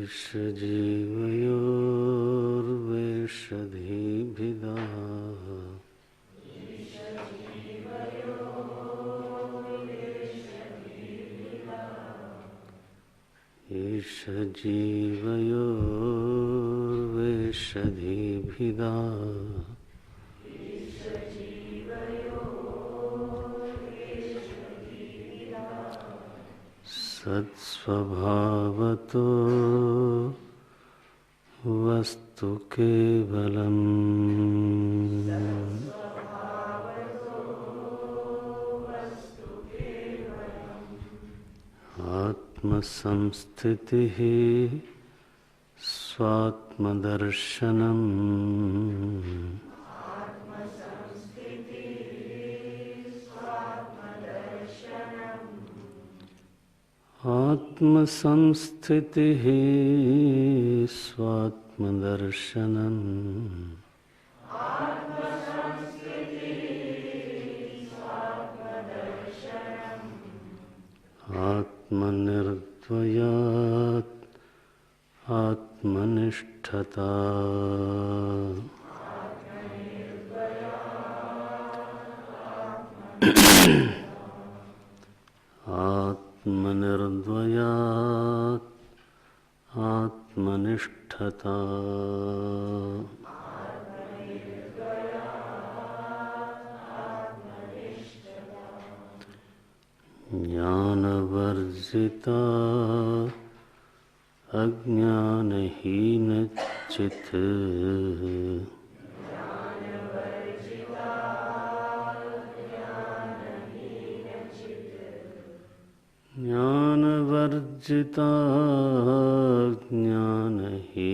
ईश जीवयोर्वेषधिभिदा ईश जीवयोर्वेषधिभिदा सत्स्वभावतो वस्तु केवलम् आत्मसंस्थितिः स्वात्मदर्शनम् आत्मसंस्थितिः स्वात्मदर्शनम् आत्मनिर्द्वयात् आत्मनिष्ठता आत्मनिर्द्वयात् आत्मनिष्ठता ज्ञानवर्जिता अज्ञानहीनचित् ज्ञानवर्जिता ज्ञानहीनचित्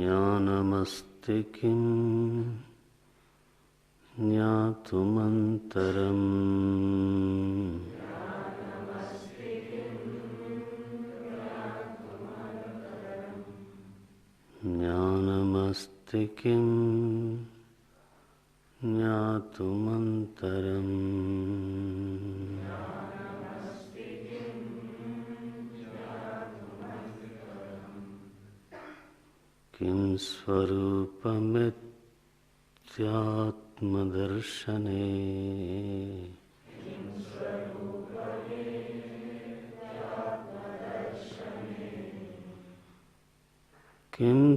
ज्ञानमस्ति किं ज्ञातुमन्तरम् ज्ञानमस्ति किं ज्ञातुमन्तरम् किं स्वरूपमित्यात्मदर्शने किं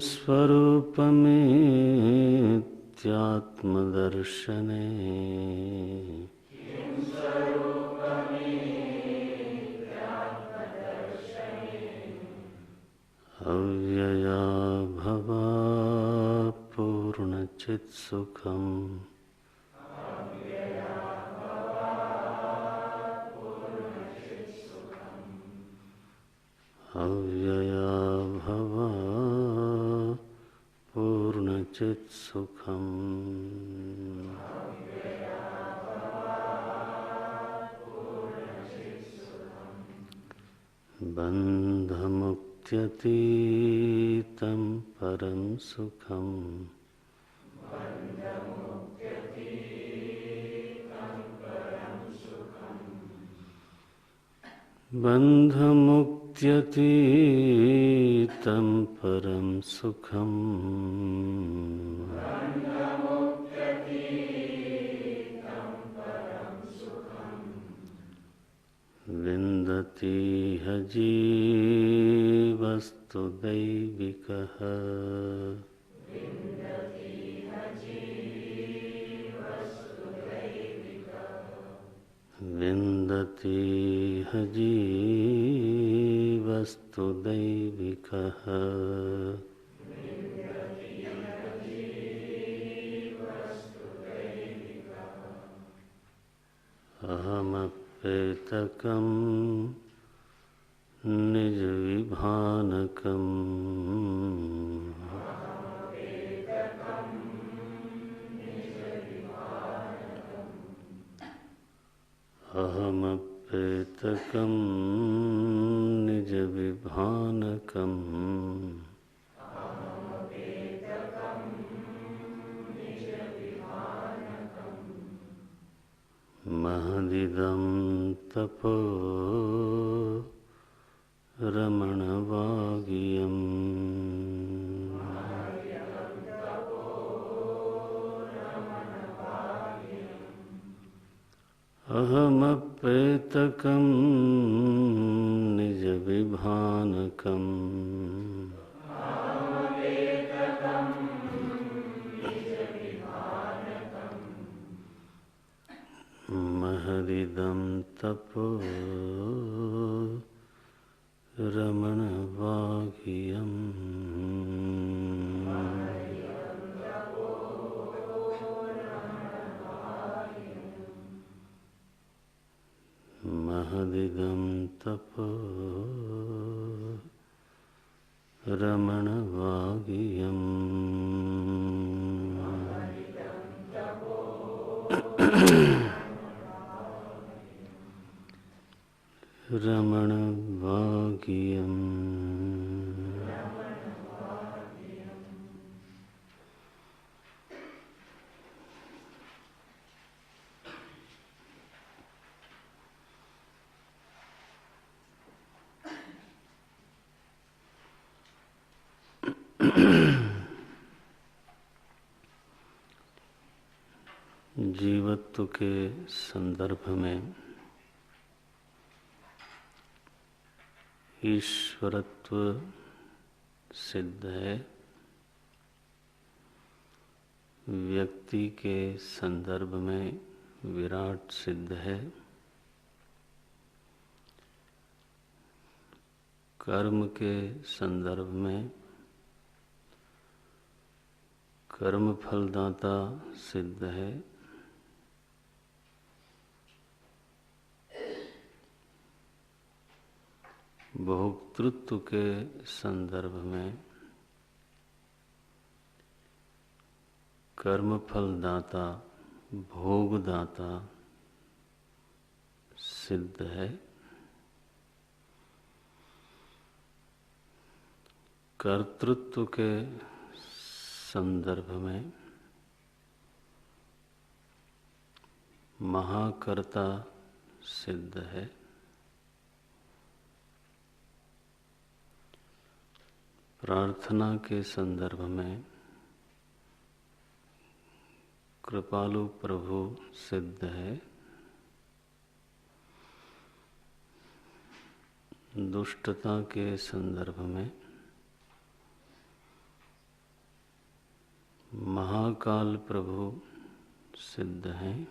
स्वरूपमित्यात्मदर्शने अव्यया भवा पूर्णचित्सुखम् अव्यया भवा पूर्णचित्सुखम् बन्धमुक्त्यतीतं परं सुखम् बन्धमुक्त्यतीतं परं सुखम् विन्दतीह जीवस्तु दैविकः विन्दतीह जीवस्तु दैविकः अहमप्येतकं निजविभानकम् अहमप्येतकं निजविभानकम् महदिदं तपो रमणवागियम् अहमप्रेतकं निजविभानकम् महदिदं तपो रमणवागियम् महदिदं तपो रमणवागियम् रमणवागियम् जीवत्व के संदर्भ में ईश्वरत्व सिद्ध है, व्यक्ति के संदर्भ में विराट सिद्ध है, कर्म के संदर्भ में कर्म फलदाता सिद्ध है, भोक्तृत्व के संदर्भ में कर्म फलदाता भोगदाता सिद्ध है, कर्तृत्व के संदर्भ में महाकर्ता सिद्ध है, प्रार्थना के संदर्भ में कृपालु प्रभु सिद्ध है, दुष्टता के संदर्भ में महाकाल प्रभु सिद्ध हैं,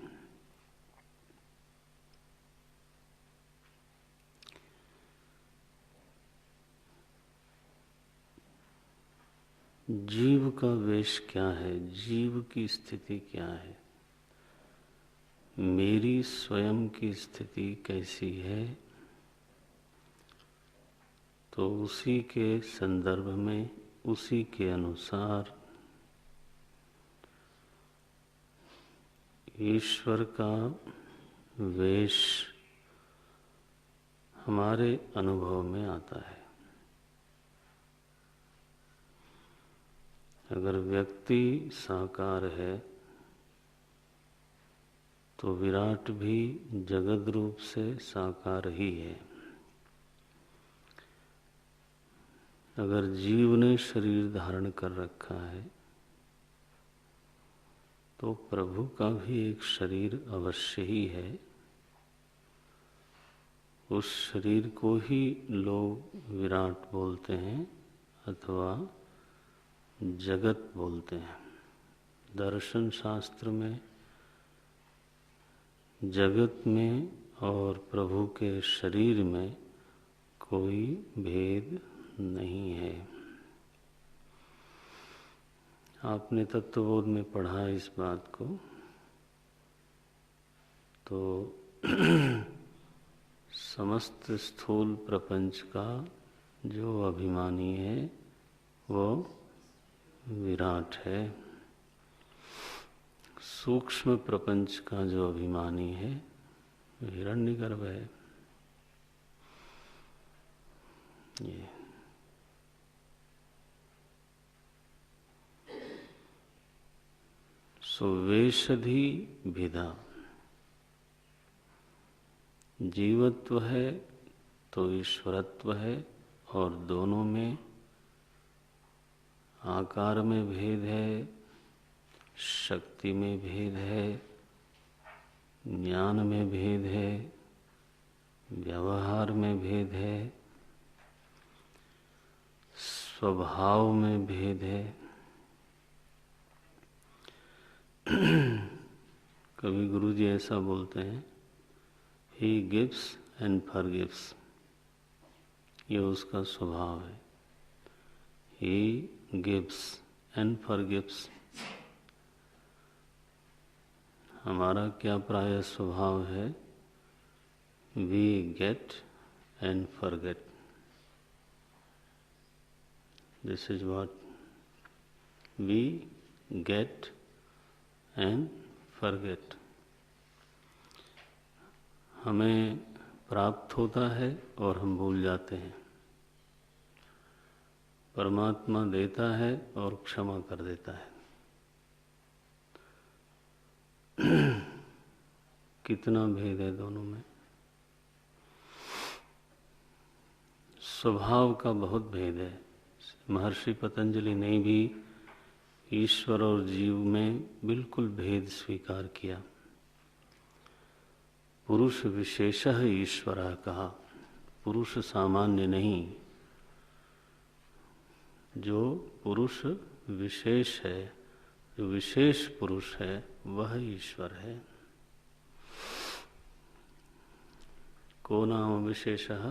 जीव का वेश क्या है, जीव की स्थिति क्या है, मेरी स्वयं की स्थिति कैसी है, तो उसी के संदर्भ में उसी के अनुसार ईश्वर का वेश हमारे अनुभव में आता है। अगर व्यक्ति साकार है तो विराट भी जगद रूप से साकार ही है। अगर जीव ने शरीर धारण कर रखा है तो प्रभु का भी एक शरीर अवश्य ही है। उस शरीर को ही लोग विराट बोलते हैं अथवा जगत बोलते हैं। दर्शन शास्त्र में जगत में और प्रभु के शरीर में कोई भेद नहीं है। आपने तत्वबोध में पढ़ा इस बात को, तो समस्त स्थूल प्रपंच का जो अभिमानी है वो विराट है, सूक्ष्म प्रपंच का जो अभिमानी है हिरण्यगर्भ है। ये सो वेशधि भिदा, जीवत्व है तो ईश्वरत्व है, और दोनों में आकार में भेद है, शक्ति में भेद है, ज्ञान में भेद है, व्यवहार में भेद है, स्वभाव में भेद है। कभी गुरुजी ऐसा बोलते हैं, ही गिव्स एंड फॉरगिव्स, ये उसका स्वभाव है। He gives and forgives. हमारा क्या प्राय स्वभाव है, we get and forget. This is what we get and forget. हमें प्राप्त होता है और हम भूल जाते हैं। परमात्मा देता है और क्षमा कर देता है। कितना भेद है दोनों में। स्वभाव का बहुत भेद है। महर्षि पतंजलि ने भी ईश्वर और जीव में बिल्कुल भेद स्वीकार किया। पुरुष विशेषः ईश्वरः कहा, पुरुष सामान्य नहीं, जो पुरुष विशेष है, जो विशेष पुरुष है, वह ईश्वर है। को नाम विशेषः,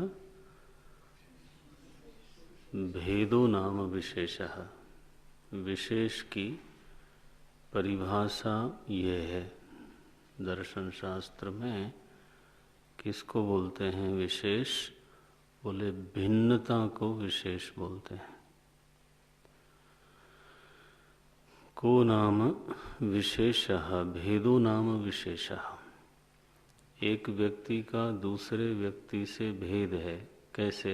भेदो नाम विशेषः। विशेष की परिभाषा ये है दर्शन शास्त्र में। किसको बोलते हैं विशेष? बोले भिन्नता को विशेष बोलते हैं। को नाम विशेषः, भेदो नाम विशेषः। एक व्यक्ति का दूसरे व्यक्ति से भेद है। कैसे?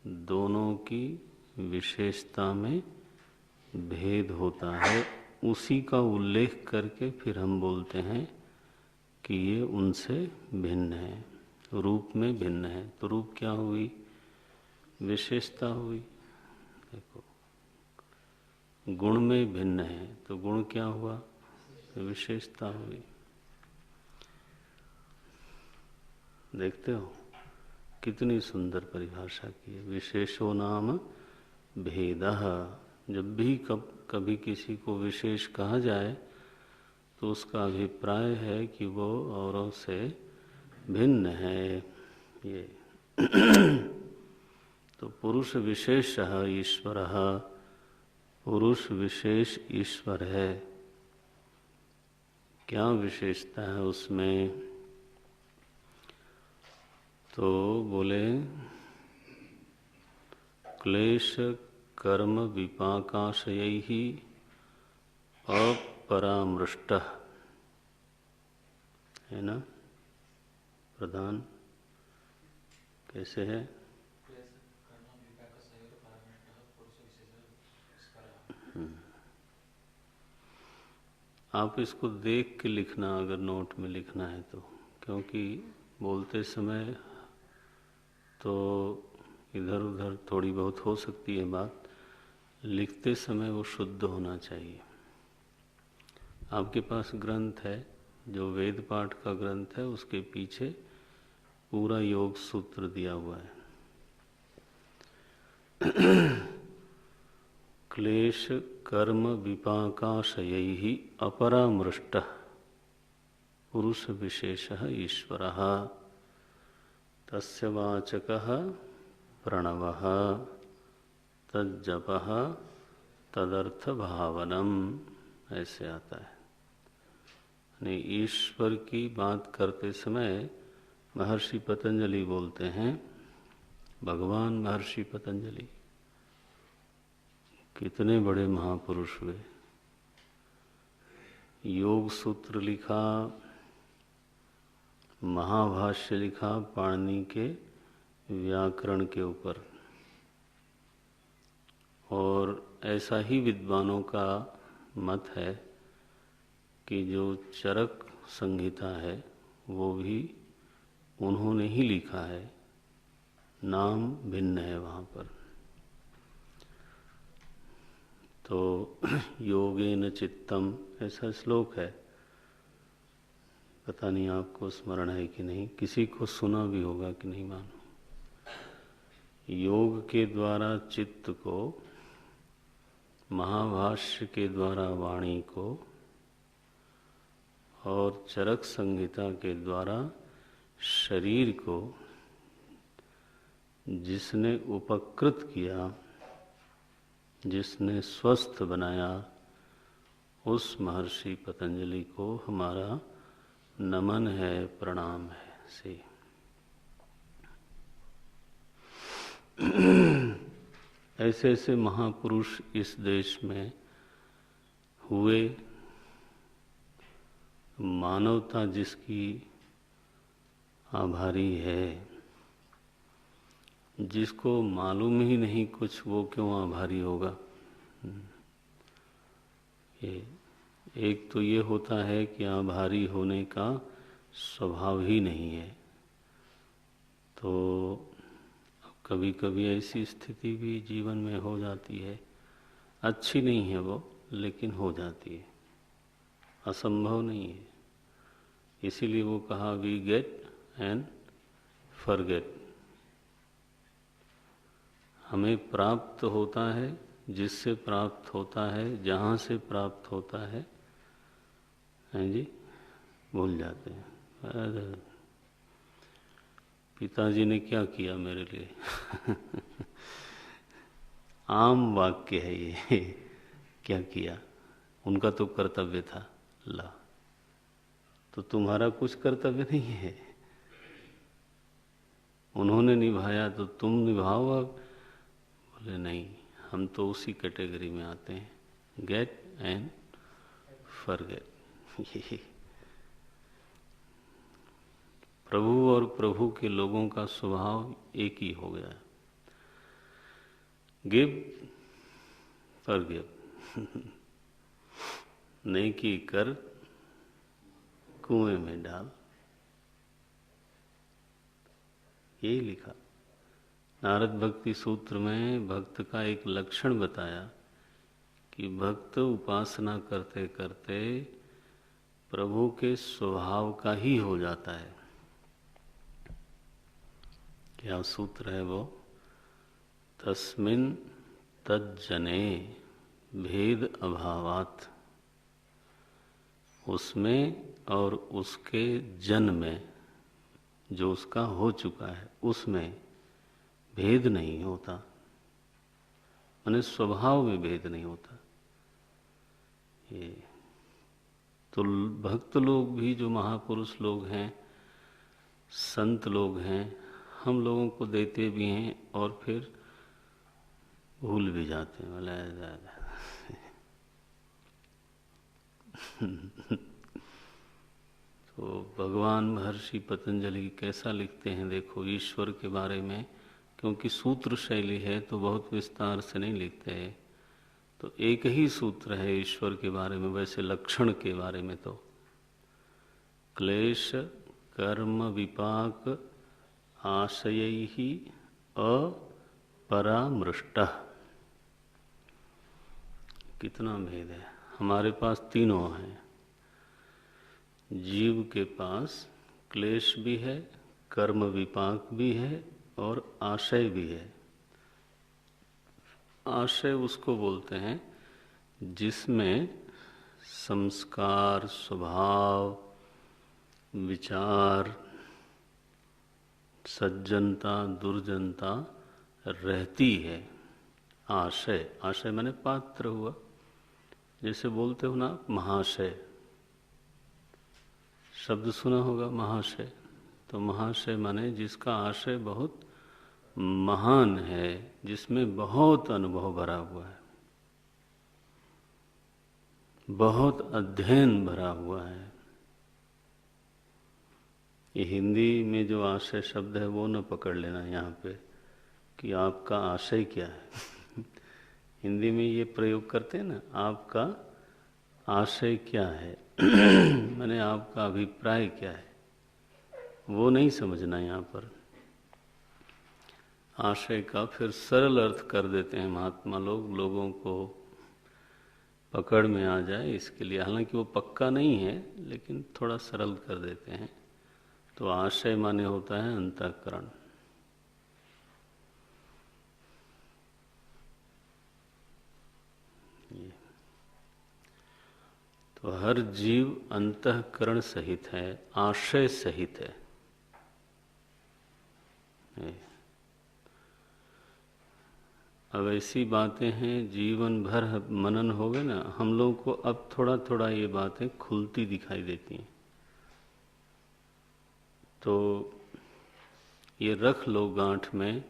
दोनों की विशेषता में भेद होता है, उसी का उल्लेख करके फिर हम बोलते हैं कि ये उनसे भिन्न है, रूप में भिन्न है। तो रूप क्या हुई? विशेषता हुई। देखो, गुण में भिन्न है तो गुण क्या हुआ? विशेषता हुई। देखते हो कितनी सुंदर परिभाषा की है। विशेषो नाम भेदः। जब भी कभी किसी को विशेष कहा जाए तो उसका अभिप्राय है कि वो औरों से भिन्न है। ये तो पुरुष विशेषः ईश्वरः, पुरुष विशेष ईश्वर है। क्या विशेषता है उसमें? तो बोले क्लेश कर्म विपाकाशयैः अपरामृष्टः, है ना प्रधान? कैसे है? आप इसको देख के लिखना अगर नोट में लिखना है तो, क्योंकि बोलते समय तो इधर उधर थोड़ी बहुत हो सकती है बात, लिखते समय वो शुद्ध होना चाहिए। आपके पास ग्रंथ है, जो वेद पाठ का ग्रंथ है, उसके पीछे पूरा योग सूत्र दिया हुआ है। क्लेश कर्म विपाकाशयैः अपरामृष्टः पुरुष विशेषः ईश्वरः, तस्य वाचकः प्रणवः, तज्जपः तदर्थ भावनम, ऐसे आता है। यानी ईश्वर की बात करते समय महर्षि पतंजलि बोलते हैं, भगवान महर्षि पतंजलि कितने बड़े महापुरुष हुए। योग सूत्र लिखा, महाभाष्य लिखा पाणिनि के व्याकरण के ऊपर, और ऐसा ही विद्वानों का मत है कि जो चरक संहिता है वो भी उन्होंने ही लिखा है, नाम भिन्न है वहाँ पर। तो योगेन चित्तम ऐसा श्लोक है, पता नहीं आपको स्मरण है कि नहीं, किसी को सुना भी होगा कि नहीं मालूम। योग के द्वारा चित्त को, महाभाष्य के द्वारा वाणी को और चरक संहिता के द्वारा शरीर को जिसने उपकृत किया, जिसने स्वस्थ बनाया, उस महर्षि पतंजलि को हमारा नमन है, प्रणाम है। से ऐसे ऐसे महापुरुष इस देश में हुए, मानवता जिसकी आभारी है, जिसको मालूम ही नहीं कुछ, वो क्यों आभारी होगा। ये एक तो ये होता है कि आभारी होने का स्वभाव ही नहीं है। तो कभी कभी ऐसी स्थिति भी जीवन में हो जाती है, अच्छी नहीं है वो, लेकिन हो जाती है, असंभव नहीं है। इसीलिए वो कहा वी गेट एंड फॉरगेट। हमें प्राप्त होता है, जिससे प्राप्त होता है, जहाँ से प्राप्त होता है जी, भूल जाते हैं। अरे पिताजी ने क्या किया मेरे लिए आम वाक्य है ये क्या किया, उनका तो कर्तव्य था। ला, तो तुम्हारा कुछ कर्तव्य नहीं है, उन्होंने निभाया तो तुम निभाओ। अब बोले नहीं, हम तो उसी कैटेगरी में आते हैं, गेट एंड फॉरगेट। प्रभु और प्रभु के लोगों का स्वभाव एक ही हो गया है, गिव फॉरगिव। नेकी कर, कुएं में डाल, यही लिखा। नारद भक्ति सूत्र में भक्त का एक लक्षण बताया कि भक्त उपासना करते करते प्रभु के स्वभाव का ही हो जाता है। क्या सूत्र है वो? तस्मिन् तज्जने भेद अभावात्, उसमें और उसके जन में, जो उसका हो चुका है, उसमें भेद नहीं होता, माने स्वभाव में भेद नहीं होता। ये तो भक्त लोग भी जो महापुरुष लोग हैं, संत लोग हैं, हम लोगों को देते भी हैं और फिर भूल भी जाते हैं। तो भगवान महर्षि पतंजलि कैसा लिखते हैं देखो ईश्वर के बारे में, क्योंकि सूत्र शैली है तो बहुत विस्तार से नहीं लिखते हैं। तो एक ही सूत्र है ईश्वर के बारे में। वैसे लक्षण के बारे में तो क्लेश कर्म विपाक आशयैहि अपरामृष्टः। कितना भेद है। हमारे पास तीनों हैं। जीव के पास क्लेश भी है, कर्म विपाक भी है और आशय भी है। आशय उसको बोलते हैं जिसमें संस्कार, स्वभाव, विचार, सज्जनता, दुर्जनता रहती है। आशय, आशय माने पात्र हुआ। जैसे बोलते हो ना महाशय, शब्द सुना होगा महाशय। तो महाशय माने जिसका आशय बहुत महान है, जिसमें बहुत अनुभव भरा हुआ है, बहुत अध्ययन भरा हुआ है। ये हिंदी में जो आशय शब्द है वो न पकड़ लेना यहाँ पे कि आपका आशय क्या है। हिंदी में ये प्रयोग करते हैं ना, आपका आशय क्या है, माने आपका अभिप्राय क्या है। वो नहीं समझना यहाँ पर। आशय का फिर सरल अर्थ कर देते हैं महात्मा लोग, लोगों को पकड़ में आ जाए इसके लिए, हालांकि वो पक्का नहीं है लेकिन थोड़ा सरल कर देते हैं। तो आशय माने होता है अंतःकरण। तो हर जीव अंतःकरण सहित है, आशय सहित है। अब ऐसी बातें हैं जीवन भर मनन हो गए ना, हम लोगों को अब थोड़ा थोड़ा ये बातें खुलती दिखाई देती हैं। तो ये रख लो गांठ में,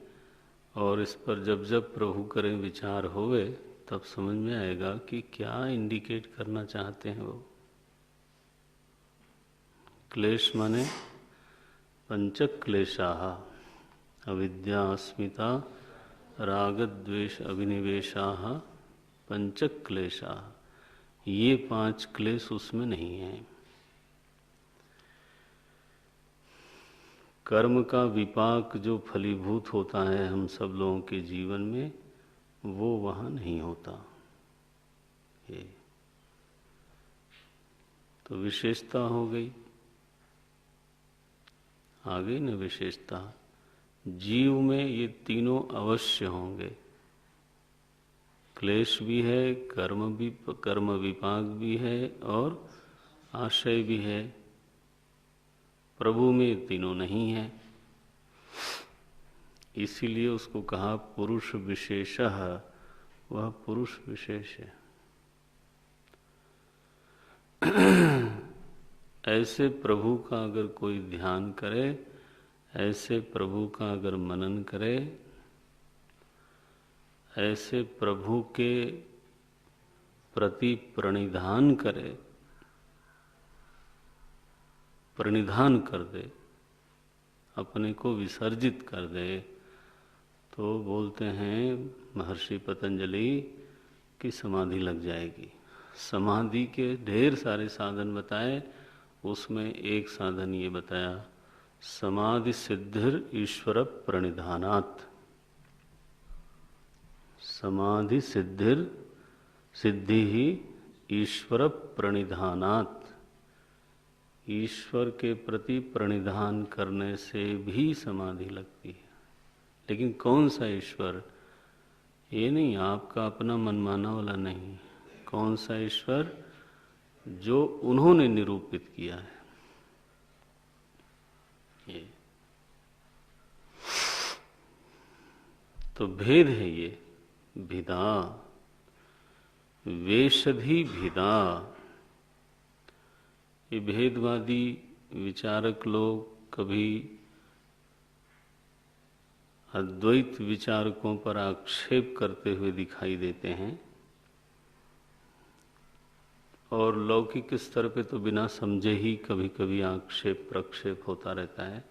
और इस पर जब जब प्रभु करें विचार होवे तब समझ में आएगा कि क्या इंडिकेट करना चाहते हैं वो। क्लेश माने पंचक क्लेशाः, अविद्या अस्मिता राग द्वेष अभिनिवेशाः पंचक क्लेशाः। ये 5 क्लेश उसमें नहीं है। कर्म का विपाक जो फलीभूत होता है हम सब लोगों के जीवन में, वो वहाँ नहीं होता। ये तो विशेषता हो गई, आ गई न विशेषता। जीव में ये तीनों अवश्य होंगे, क्लेश भी है, कर्म विपाक भी है और आशय भी है। प्रभु में ये तीनों नहीं है, इसीलिए उसको कहा पुरुष विशेषः, वह पुरुष विशेष है। ऐसे प्रभु का अगर कोई ध्यान करे, ऐसे प्रभु का अगर मनन करे, ऐसे प्रभु के प्रति प्रणिधान करे, प्रणिधान कर दे, अपने को विसर्जित कर दे, तो बोलते हैं महर्षि पतंजलि की समाधि लग जाएगी। समाधि के ढेर सारे साधन बताए, उसमें एक साधन ये बताया, समाधि सिद्धिर ईश्वर प्रणिधानात्। समाधि सिद्धिर, सिद्धि ही ईश्वर प्रणिधानात्। ईश्वर के प्रति प्रणिधान करने से भी समाधि लगती है। लेकिन कौन सा ईश्वर? ये नहीं आपका अपना मनमाना वाला नहीं, कौन सा ईश्वर? जो उन्होंने निरूपित किया है। ये तो भेद है, ये भिदा, वेशधि भिदा। ये भेदवादी विचारक लोग कभी अद्वैत विचारकों पर आक्षेप करते हुए दिखाई देते हैं, और लौकिक स्तर पे तो बिना समझे ही कभी कभी आक्षेप प्रक्षेप होता रहता है।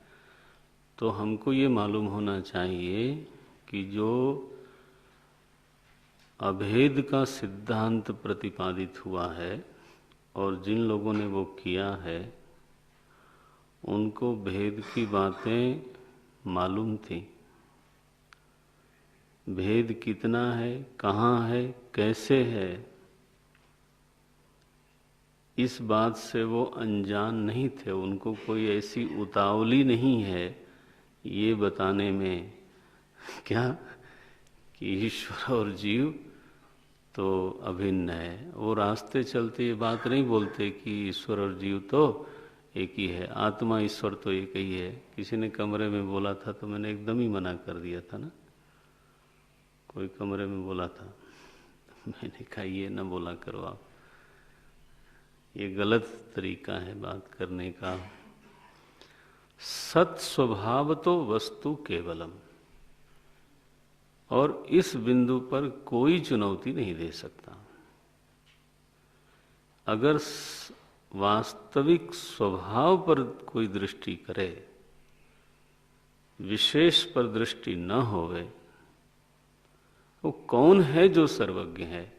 तो हमको ये मालूम होना चाहिए कि जो अभेद का सिद्धांत प्रतिपादित हुआ है और जिन लोगों ने वो किया है, उनको भेद की बातें मालूम थी। भेद कितना है, कहाँ है, कैसे है, इस बात से वो अनजान नहीं थे। उनको कोई ऐसी उतावली नहीं है ये बताने में क्या कि ईश्वर और जीव तो अभिन्न है। वो रास्ते चलते ये बात नहीं बोलते कि ईश्वर और जीव तो एक ही है, आत्मा ईश्वर तो एक ही है। किसी ने कमरे में बोला था तो मैंने एकदम ही मना कर दिया था ना, कोई कमरे में बोला था, मैंने कहा ये ना बोला करो आप, ये गलत तरीका है बात करने का। सत स्वभाव तो वस्तु केवलम, और इस बिंदु पर कोई चुनौती नहीं दे सकता। अगर वास्तविक स्वभाव पर कोई दृष्टि करे, विशेष पर दृष्टि न होवे, वो कौन है जो सर्वज्ञ है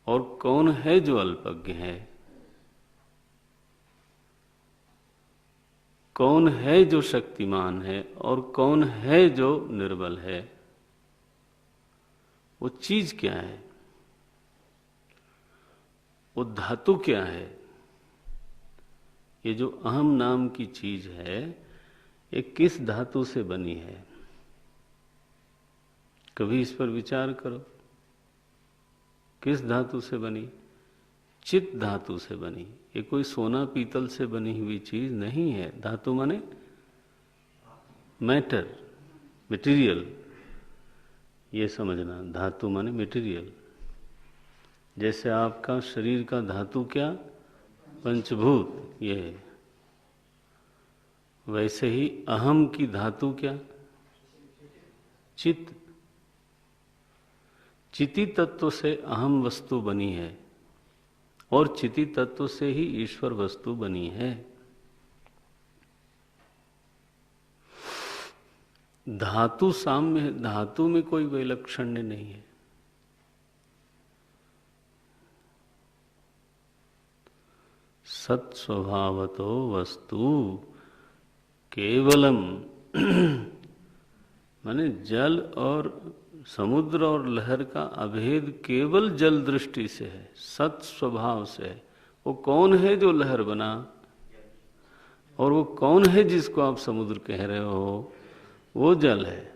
और कौन है जो अल्पज्ञ है, कौन है जो शक्तिमान है और कौन है जो निर्बल है, वो चीज क्या है, वो धातु क्या है। ये जो अहम नाम की चीज है, ये किस धातु से बनी है? कभी इस पर विचार करो। किस धातु से बनी? चित धातु से बनी। ये कोई सोना पीतल से बनी हुई चीज नहीं है। धातु माने मैटर, मटेरियल, ये समझना। धातु माने मटेरियल। जैसे आपका शरीर का धातु क्या? पंचभूत, ये है। वैसे ही अहम की धातु क्या? चित्त। चिति तत्व से अहम वस्तु बनी है और चिति तत्व से ही ईश्वर वस्तु बनी है। धातु साम्य है, धातु में कोई वैलक्षण्य नहीं है। सत स्वभावतो वस्तु केवलम माने जल और समुद्र और लहर का अभेद केवल जल दृष्टि से है, सत स्वभाव से है। वो कौन है जो लहर बना, और वो कौन है जिसको आप समुद्र कह रहे हो? वो जल है।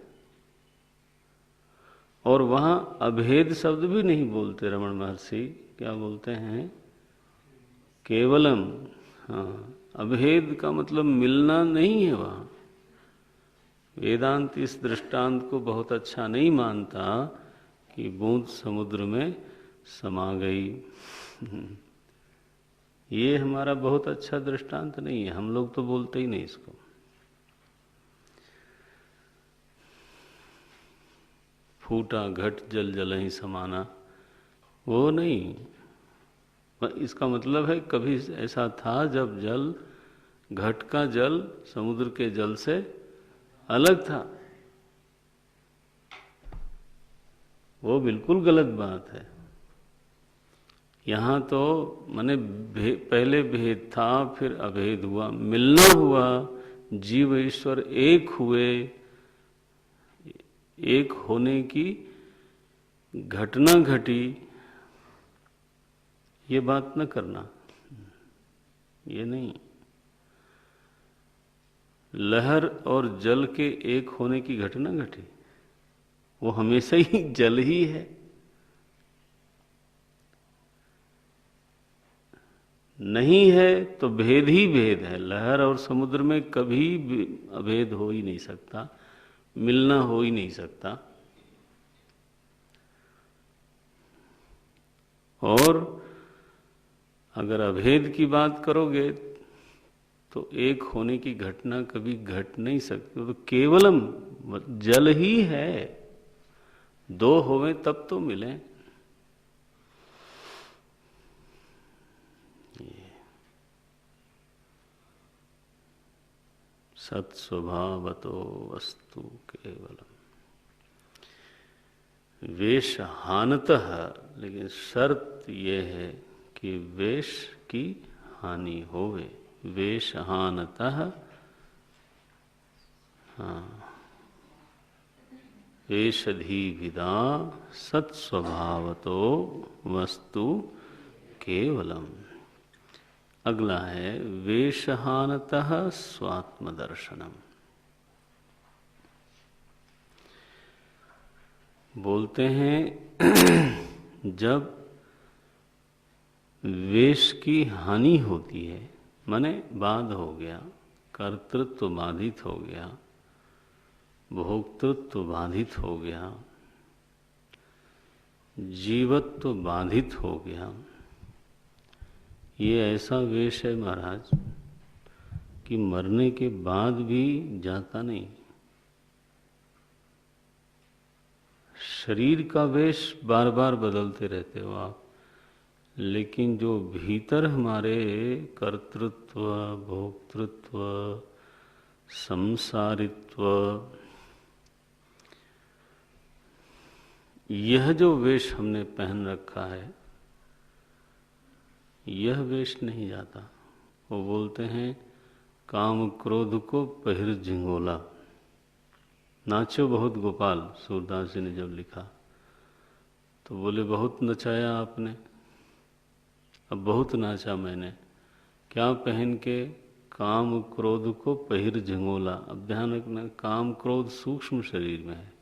और वहां अभेद शब्द भी नहीं बोलते रमण महर्षि, क्या बोलते हैं? केवलम। हाँ, अभेद का मतलब मिलना नहीं है वहां। वेदांत इस दृष्टांत को बहुत अच्छा नहीं मानता कि बूंद समुद्र में समा गई। ये हमारा बहुत अच्छा दृष्टांत नहीं है, हम लोग तो बोलते ही नहीं इसको। फूटा घट जल जल ही समाना, वो नहीं। इसका मतलब है कभी ऐसा था जब जल, घट का जल समुद्र के जल से अलग था। वो बिल्कुल गलत बात है। यहां तो माने पहले भेद था, फिर अभेद हुआ, मिलना हुआ, जीव ईश्वर एक हुए, एक होने की घटना घटी। ये बात न करना, ये नहीं। लहर और जल के एक होने की घटना घटी, वो हमेशा ही जल ही है। नहीं है तो भेद ही भेद है। लहर और समुद्र में कभी भी अभेद हो ही नहीं सकता, मिलना हो ही नहीं सकता। और अगर अभेद की बात करोगे तो एक होने की घटना कभी घट नहीं सकती। तो केवलम जल ही है। दो होवे तब तो मिले। सत स्वभावतो वस्तु केवलम। वेश हानतः, लेकिन शर्त यह है कि वेश की हानि होवे। वेश हानतः, हाँ, वेशधि विदा सत्स्वभावतो वस्तु केवलम। अगला है वेशहानतः स्वात्मदर्शनम। बोलते हैं जब वेश की हानि होती है, माने बाध हो गया, कर्तृत्व बाधित हो गया, भोक्तृत्व बाधित हो गया, जीवत्व बाधित हो गया। ये ऐसा वेश है महाराज कि मरने के बाद भी जाता नहीं। शरीर का वेश बार बार बदलते रहते हो आप, लेकिन जो भीतर हमारे कर्तृत्व, भोक्तृत्व, संसारित्व, यह जो वेश हमने पहन रखा है, यह वेश नहीं जाता। वो बोलते हैं काम क्रोध को पहिर झिंगोला। नाचो बहुत गोपाल, सूरदास जी ने जब लिखा तो बोले बहुत नचाया आपने, अब बहुत नाचा मैंने। क्या पहन के? काम क्रोध को पहिर झिंगोला। अब ध्यान रखना, काम क्रोध सूक्ष्म शरीर में है।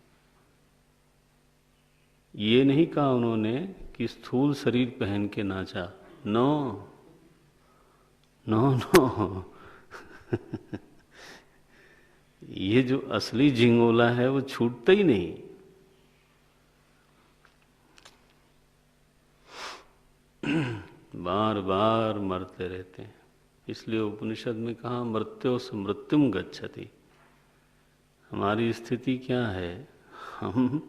ये नहीं कहा उन्होंने कि स्थूल शरीर पहन के नाचा। नो नो नो ये जो असली झिंगोला है वो छूटता ही नहीं। बार बार मरते रहते हैं। इसलिए उपनिषद में कहा मृत्योस मृत्युम गच्छति। हमारी स्थिति क्या है? हम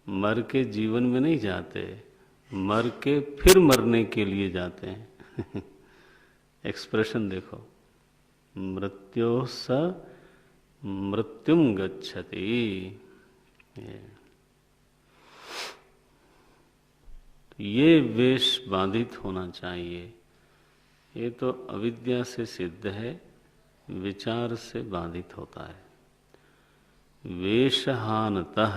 मर के जीवन में नहीं जाते, मर के फिर मरने के लिए जाते हैं। एक्सप्रेशन देखो, मृत्योस मृत्युम गच्छति। ये वेश बाधित होना चाहिए। ये तो अविद्या से सिद्ध है, विचार से बाधित होता है। वेशहानतः,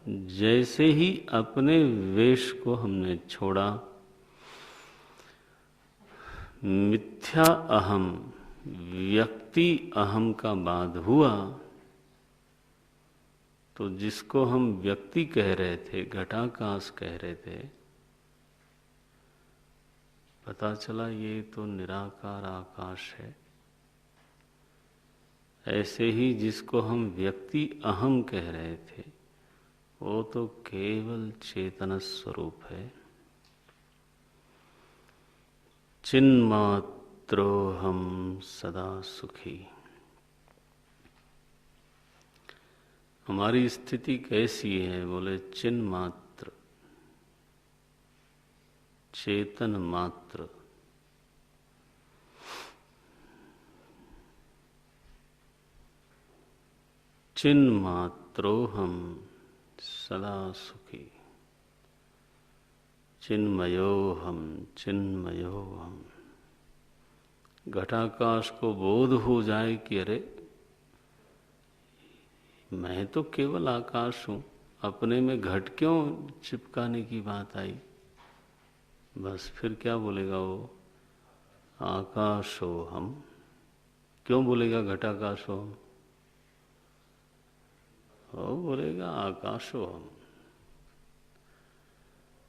जैसे ही अपने वेश को हमने छोड़ा, मिथ्या अहम, व्यक्ति अहम का बाध हुआ, तो जिसको हम व्यक्ति कह रहे थे, घटाकाश कह रहे थे, पता चला ये तो निराकार आकाश है। ऐसे ही जिसको हम व्यक्ति अहम कह रहे थे, वो तो केवल चेतन स्वरूप है। चिन्मात्रो हम सदा सुखी। हमारी स्थिति कैसी है? बोले चिन्मात्र, चेतन मात्र। चिन्मात्रो हम सदा सुखी। चिन्मयो हम, चिन्मयो हम। घटाकाश को बोध हो जाए कि अरे मैं तो केवल आकाश हूं, अपने में घट क्यों चिपकाने की बात आई? बस फिर क्या बोलेगा वो? आकाशो हम। क्यों बोलेगा घटाकाशो हम? वो बोलेगा आकाशो हम।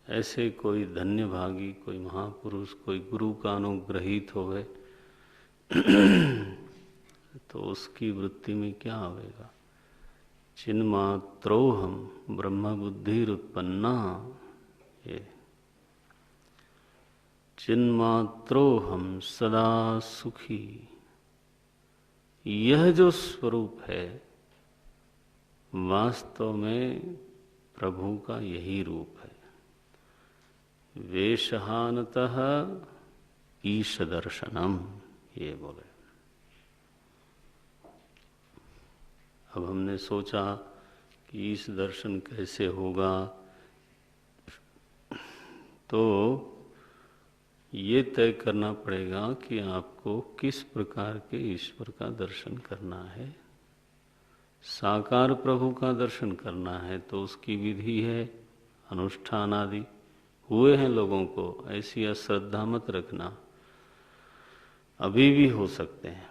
ऐसे कोई धन्य भागी, कोई महापुरुष, कोई गुरु का अनुग्रहित होवे तो उसकी वृत्ति में क्या आवेगा? चिन्मात्रो हम ब्रह्म बुद्धिरुत्पन्ना। ये चिन्मात्रो हम सदा सुखी। यह जो स्वरूप है वास्तव में प्रभु का यही रूप है। वेशहानतः ईश दर्शनम, ये बोले। अब हमने सोचा कि ईश दर्शन कैसे होगा, तो ये तय करना पड़ेगा कि आपको किस प्रकार के ईश्वर का दर्शन करना है। साकार प्रभु का दर्शन करना है तो उसकी विधि है, अनुष्ठान आदि हुए हैं लोगों को। ऐसी अश्रद्धा मत रखना, अभी भी हो सकते हैं।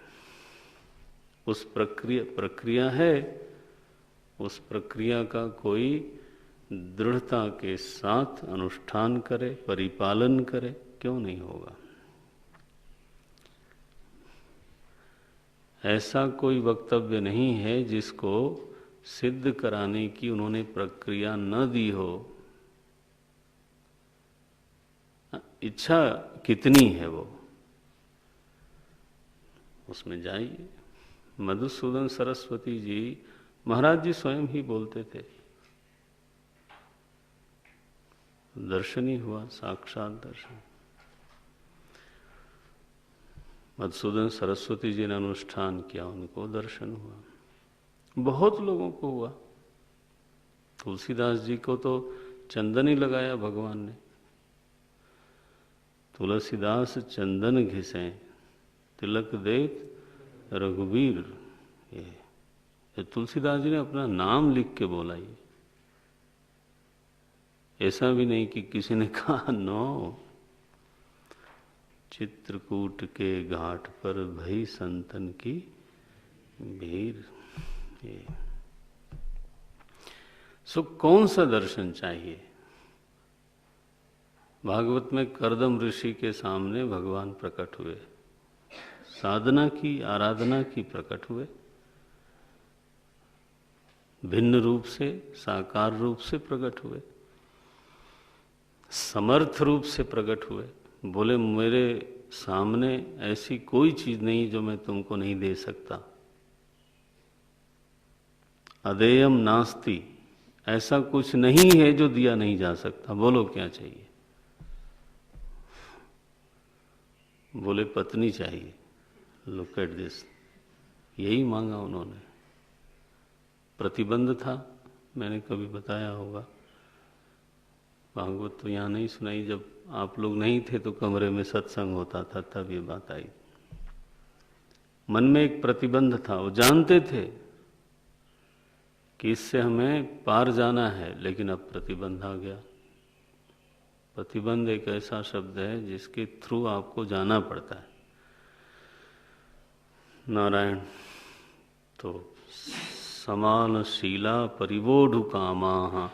उस प्रक्रिया है, उस प्रक्रिया का कोई दृढ़ता के साथ अनुष्ठान करे, परिपालन करे, क्यों नहीं होगा? ऐसा कोई वक्तव्य नहीं है जिसको सिद्ध कराने की उन्होंने प्रक्रिया न दी हो। इच्छा कितनी है वो, उसमें जाइए। मधुसूदन सरस्वती जी, महाराज जी स्वयं ही बोलते थे, दर्शन ही हुआ, साक्षात दर्शन। मधुसूदन सरस्वती जी ने अनुष्ठान किया, उनको दर्शन हुआ। बहुत लोगों को हुआ। तुलसीदास जी को तो चंदन ही लगाया भगवान ने। तुलसीदास चंदन घिसे, तिलक देत रघुवीर, ये तुलसीदास जी ने अपना नाम लिख के बोला। ये ऐसा भी नहीं कि किसी ने कहा। नो, चित्रकूट के घाट पर भई संतन की भीड़। ये सो कौन सा दर्शन चाहिए? भागवत में कर्दम ऋषि के सामने भगवान प्रकट हुए, साधना की, आराधना की प्रकट हुए, भिन्न रूप से, साकार रूप से प्रकट हुए, समर्थ रूप से प्रकट हुए। बोले मेरे सामने ऐसी कोई चीज नहीं जो मैं तुमको नहीं दे सकता। अदेयम नास्ति, ऐसा कुछ नहीं है जो दिया नहीं जा सकता। बोलो क्या चाहिए? बोले पत्नी चाहिए। लुक एट दिस, यही मांगा उन्होंने। प्रतिबंध था, मैंने कभी बताया होगा। भागवत तो यहाँ नहीं सुनाई, जब आप लोग नहीं थे तो कमरे में सत्संग होता था, तब ये बात आई। मन में एक प्रतिबंध था, वो जानते थे कि इससे हमें पार जाना है, लेकिन अब प्रतिबंध आ गया। प्रतिबंध एक ऐसा शब्द है जिसके थ्रू आपको जाना पड़ता है। नारायण तो समानशीला परिवोढु कामा,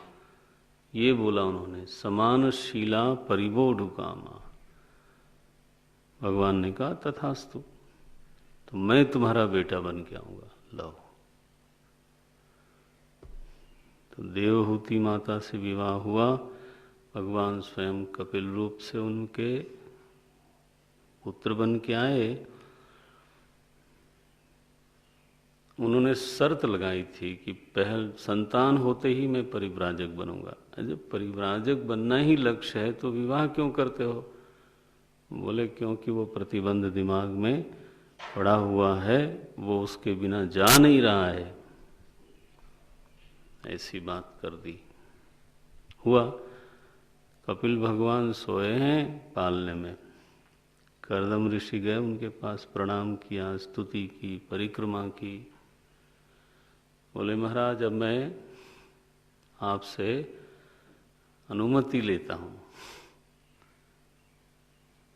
ये बोला उन्होंने, समानशीला परिवोढु कामा। भगवान ने कहा तथास्तु, तो मैं तुम्हारा बेटा बन के आऊंगा। लो, तो देवहूति माता से विवाह हुआ। भगवान स्वयं कपिल रूप से उनके पुत्र बन के आए। उन्होंने शर्त लगाई थी कि पहल संतान होते ही मैं परिव्राजक बनूंगा। जब परिव्राजक बनना ही लक्ष्य है तो विवाह क्यों करते हो? बोले क्योंकि वो प्रतिबंध दिमाग में पड़ा हुआ है, वो उसके बिना जा नहीं रहा है। ऐसी बात कर दी। हुआ, कपिल भगवान सोए हैं पालने में। कर्दम ऋषि गए उनके पास, प्रणाम किया, स्तुति की, परिक्रमा की। बोले महाराज अब मैं आपसे अनुमति लेता हूँ,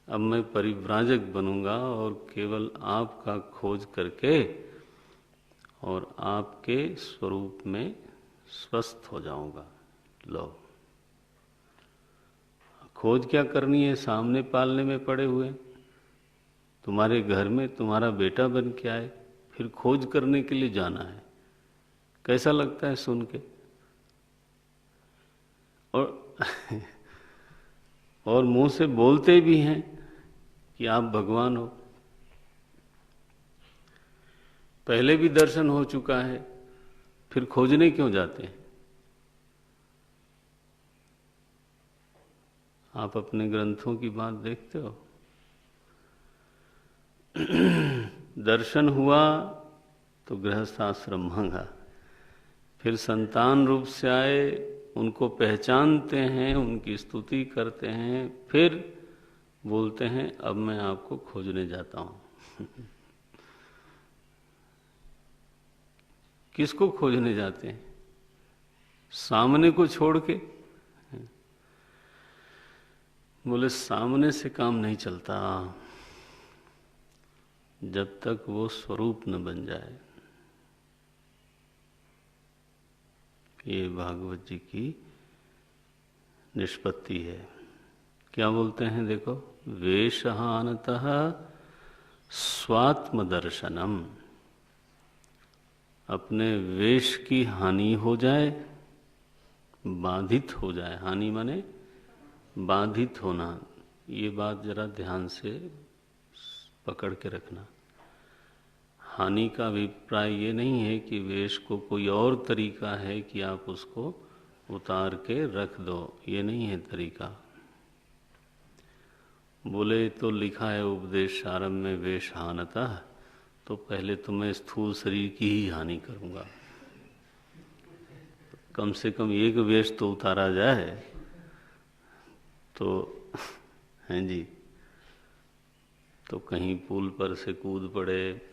अब मैं परिव्राजक बनूंगा और केवल आपका खोज करके और आपके स्वरूप में स्वस्थ हो जाऊंगा। लो, खोज क्या करनी है? सामने पालने में पड़े हुए, तुम्हारे घर में तुम्हारा बेटा बन के आए, फिर खोज करने के लिए जाना है। कैसा लगता है सुन के? और मुंह से बोलते भी हैं कि आप भगवान हो। पहले भी दर्शन हो चुका है, फिर खोजने क्यों जाते हैं? आप अपने ग्रंथों की बात देखते हो। दर्शन हुआ तो गृहस्थाश्रम मांगा, फिर संतान रूप से आए, उनको पहचानते हैं, उनकी स्तुति करते हैं, फिर बोलते हैं अब मैं आपको खोजने जाता हूं। किसको खोजने जाते हैं? सामने को छोड़ के। बोले सामने से काम नहीं चलता जब तक वो स्वरूप न बन जाए। ये भागवत जी की निष्पत्ति है। क्या बोलते हैं देखो, वेशहानतः स्वात्म दर्शनम, अपने वेश की हानि हो जाए, बाधित हो जाए। हानि माने बाधित होना। ये बात जरा ध्यान से पकड़ के रखना। हानि का अभिप्राय ये नहीं है कि वेश को कोई और तरीका है कि आप उसको उतार के रख दो, ये नहीं है तरीका। बोले तो लिखा है उपदेश आरंभ में वेश हानता, तो पहले तो मैं स्थूल शरीर की ही हानि करूंगा। कम से कम एक वेश तो उतारा जाए तो हैं जी। तो कहीं पुल पर से कूद पड़े,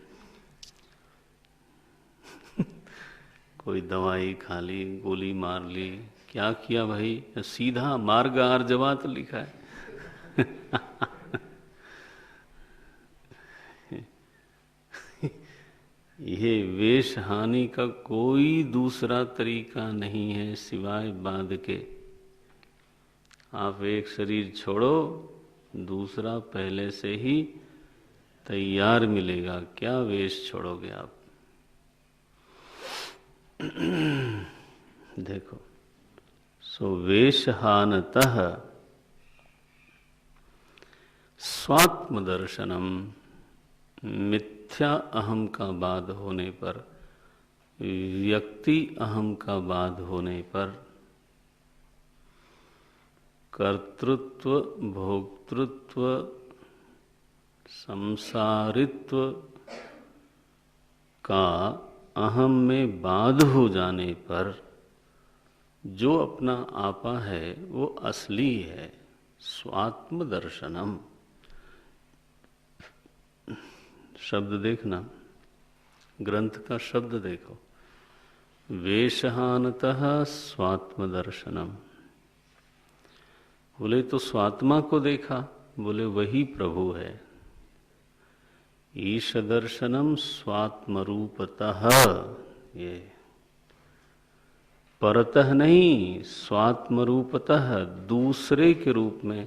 कोई दवाई खा ली, गोली मार ली, क्या किया भाई? सीधा मार्ग आर्जवात लिखा है। ये वेश हानि का कोई दूसरा तरीका नहीं है सिवाय बांध के। आप एक शरीर छोड़ो, दूसरा पहले से ही तैयार मिलेगा, क्या वेश छोड़ोगे आप? देखो, सो वेशहानतः स्वात्म दर्शनम, मिथ्या अहम का बाध होने पर, व्यक्ति अहम का बाध होने पर, कर्तृत्व, भोक्तृत्व, संसारित्व का अहम में बाध हो जाने पर जो अपना आपा है वो असली है। स्वात्म दर्शनम, शब्द देखना, ग्रंथ का शब्द देखो, वेशहानतः स्वात्म दर्शनम। बोले तो स्वात्मा को देखा, बोले वही प्रभु है। ईश दर्शनम स्वात्मरूपतः, ये परतः नहीं, स्वात्मरूपतः, दूसरे के रूप में,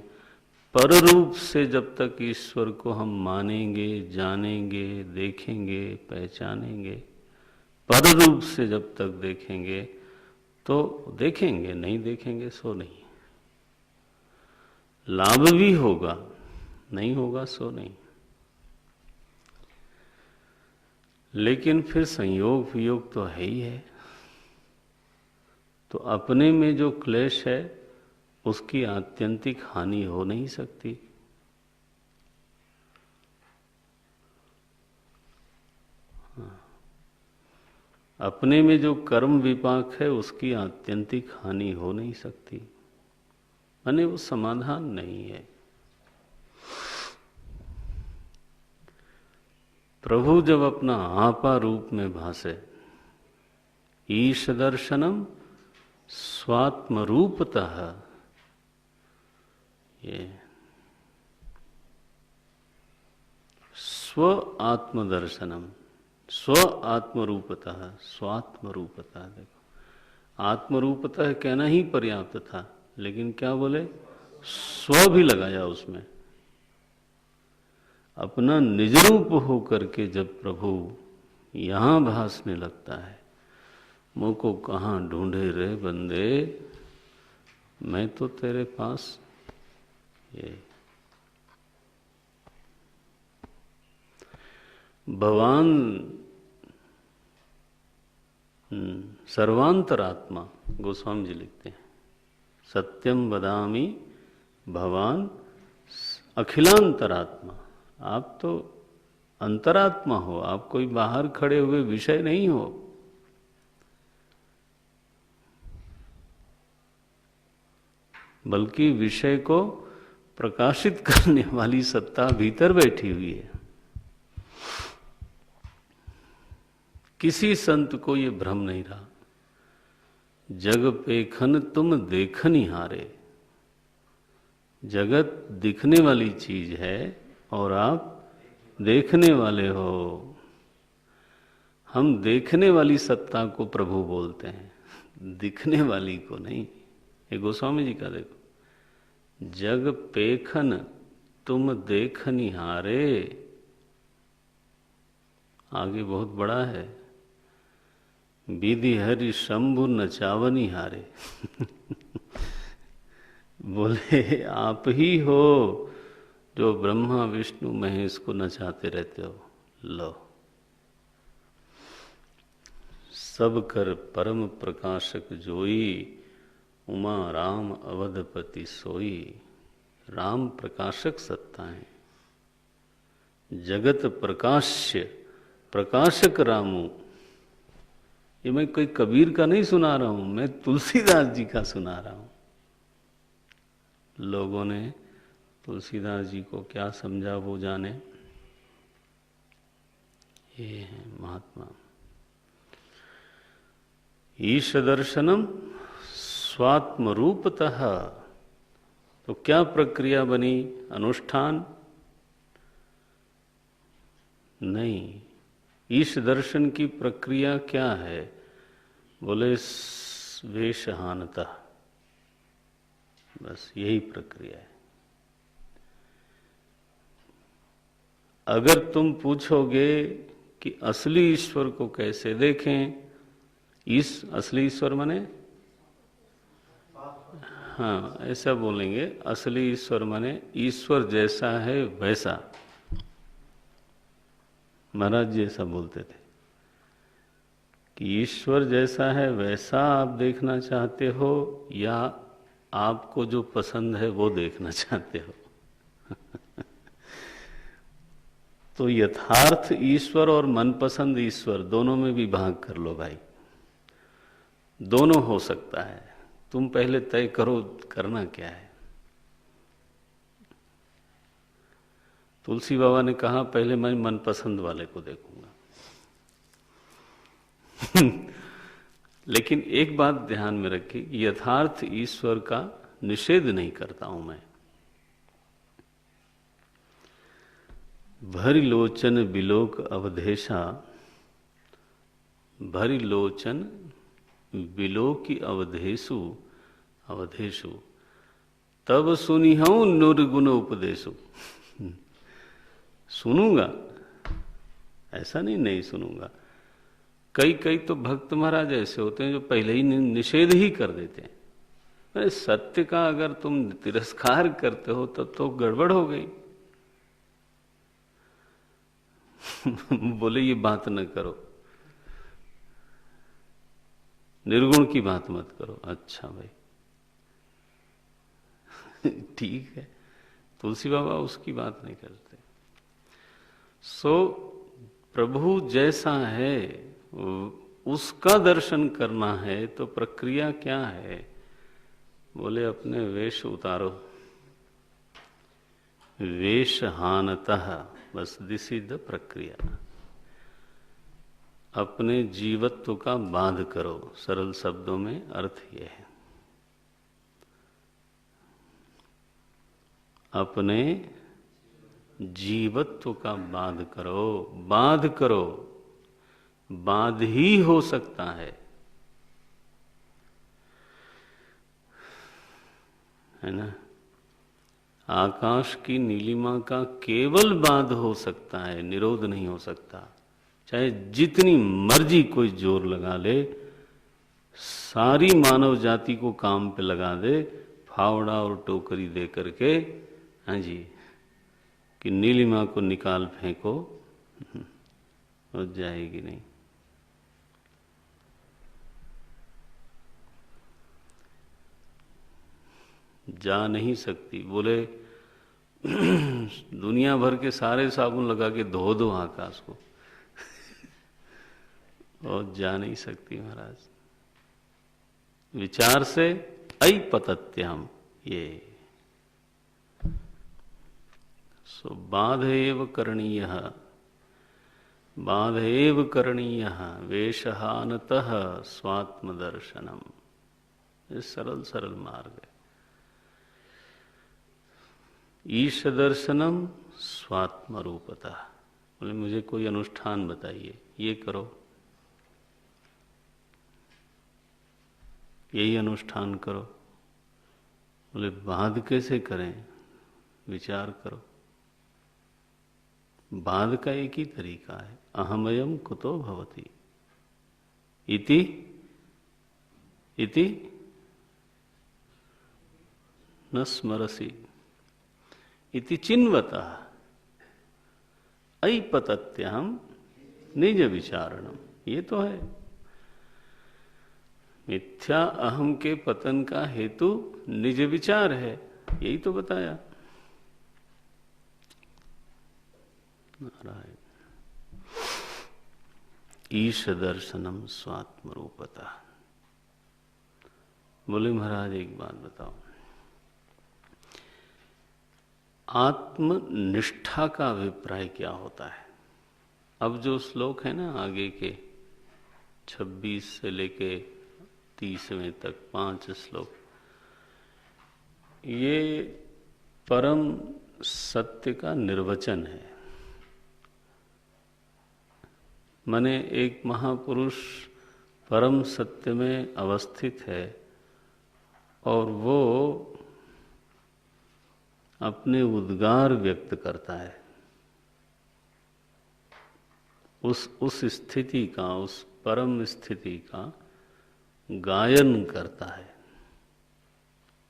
पर रूप से जब तक ईश्वर को हम मानेंगे, जानेंगे, देखेंगे, पहचानेंगे, पर रूप से जब तक देखेंगे तो देखेंगे, नहीं देखेंगे सो नहीं। लाभ भी होगा, नहीं होगा सो नहीं। लेकिन फिर संयोग वियोग तो है ही है। तो अपने में जो क्लेश है उसकी आत्यंतिक हानि हो नहीं सकती। अपने में जो कर्म विपाक है उसकी आत्यंतिक हानि हो नहीं सकती, माने वो समाधान नहीं है। प्रभु जब अपना आपा रूप में भासे, ईश दर्शनम स्वात्म रूपतः, ये स्व आत्मदर्शनम, स्व आत्मरूपतः, स्वात्मरूपतः। देखो, आत्मरूपतः कहना ही पर्याप्त था, लेकिन क्या बोले, स्व भी लगाया उसमें। अपना निज रूप हो करके जब प्रभु यहां भासने लगता है, मुझको कहाँ ढूंढे रे बंदे, मैं तो तेरे पास, ये भगवान सर्वांतरात्मा, गोस्वामी जी लिखते हैं, सत्यम वदामि भगवान अखिलांतरात्मा। आप तो अंतरात्मा हो, आप कोई बाहर खड़े हुए विषय नहीं हो। बल्कि विषय को प्रकाशित करने वाली सत्ता भीतर बैठी हुई है। किसी संत को ये भ्रम नहीं रहा, जग पेखन तुम देखनी हारे। जगत दिखने वाली चीज है और आप देखने वाले हो। हम देखने वाली सत्ता को प्रभु बोलते हैं, दिखने वाली को नहीं। ये गोस्वामी जी का देखो, जग पेखन तुम देखनी हारे, आगे बहुत बड़ा है, विधि हरि शंभु नचावनी हारे। बोले आप ही हो जो ब्रह्मा विष्णु महेश को नचाते रहते हो। लो, सब कर परम प्रकाशक जोई, उमा राम अवधपति सोई। राम प्रकाशक सत्ता है, जगत प्रकाश्य प्रकाशक रामू। ये मैं कोई कबीर का नहीं सुना रहा हूं, मैं तुलसीदास जी का सुना रहा हूं। लोगों ने तुलसीदास जी को क्या समझा वो जाने। ये है महात्मा। ईश दर्शनम स्वात्म रूपतः। तो क्या प्रक्रिया बनी? अनुष्ठान नहीं। ईश दर्शन की प्रक्रिया क्या है? बोले वेशहानता, बस यही प्रक्रिया है। अगर तुम पूछोगे कि असली ईश्वर को कैसे देखें, इस असली ईश्वर माने, हाँ ऐसा बोलेंगे, असली ईश्वर माने ईश्वर जैसा है वैसा। महाराज जी ऐसा बोलते थे कि ईश्वर जैसा है वैसा आप देखना चाहते हो या आपको जो पसंद है वो देखना चाहते हो? तो यथार्थ ईश्वर और मनपसंद ईश्वर दोनों में भी भाग कर लो भाई, दोनों हो सकता है। तुम पहले तय करो करना क्या है। तुलसी बाबा ने कहा पहले मैं मनपसंद वाले को देखूंगा। लेकिन एक बात ध्यान में रखिए, यथार्थ ईश्वर का निषेध नहीं करता हूं मैं। भरी लोचन बिलोक अवधेशा, भरी लोचन बिलोकी अवधेशु, अवधेशु तब सुनिहूं निर्गुण उपदेशु। सुनूंगा, ऐसा नहीं सुनूंगा। कई कई तो भक्त महाराज ऐसे होते हैं जो पहले ही निषेध ही कर देते हैं। अरे सत्य का अगर तुम तिरस्कार करते हो तब तो गड़बड़ हो गई। बोले ये बात न करो, निर्गुण की बात मत करो। अच्छा भाई ठीक है, तुलसी बाबा उसकी बात नहीं करते। सो प्रभु जैसा है उसका दर्शन करना है तो प्रक्रिया क्या है? बोले अपने वेश उतारो, वेशहानतः, बस दिस इज द प्रक्रिया। अपने जीवत्व का बाध करो, सरल शब्दों में अर्थ यह है। अपने जीवत्व का बाध करो, बाध करो, बाध ही हो सकता है ना? आकाश की नीलिमा का केवल बाध हो सकता है, निरोध नहीं हो सकता। चाहे जितनी मर्जी कोई जोर लगा ले, सारी मानव जाति को काम पे लगा दे, फावड़ा और टोकरी दे करके, हाँ जी, कि नीलिमा को निकाल फेंको, हो जाएगी नहीं। जा नहीं सकती। बोले दुनिया भर के सारे साबुन लगा के धो दो आकाश को और जा नहीं सकती महाराज। विचार से ऐपतत्यम, ये सो बाध एव करणीय, बाध एव करणीय वेशहानतः स्वात्मदर्शनम। ये सरल सरल मार्ग है। ईश दर्शनम स्वात्म रूपतः। बोले मुझे कोई अनुष्ठान बताइए, ये करो, यही अनुष्ठान करो। बोले बाध कैसे करें? विचार करो। बाध का एक ही तरीका है, अहमयम कुतो भवति इति इति न स्मरसि इति चिन्वतः ऐपतत्यहम निज विचारणम। ये तो है मिथ्या अहम के पतन का हेतु निज विचार है, यही तो बताया। नारायण। ईश दर्शनम स्वात्म रूपता। बोले महाराज एक बात बताओ, आत्मनिष्ठा का अभिप्राय क्या होता है? अब जो श्लोक है ना आगे के 26 से लेके 30वें तक 5 श्लोक, ये परम सत्य का निर्वचन है। माने एक महापुरुष परम सत्य में अवस्थित है और वो अपने उद्गार व्यक्त करता है, उस स्थिति का, उस परम स्थिति का गायन करता है।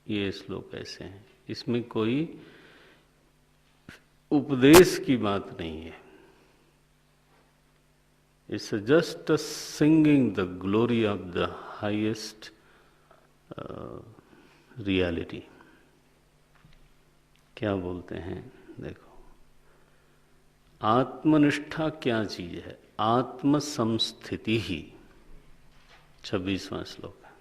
ये श्लोक ऐसे हैं, इसमें कोई उपदेश की बात नहीं है। It's just singing the glory of the highest reality. क्या बोलते हैं, देखो, आत्मनिष्ठा क्या चीज है? आत्म संस्थिति ही। 26वां श्लोक है।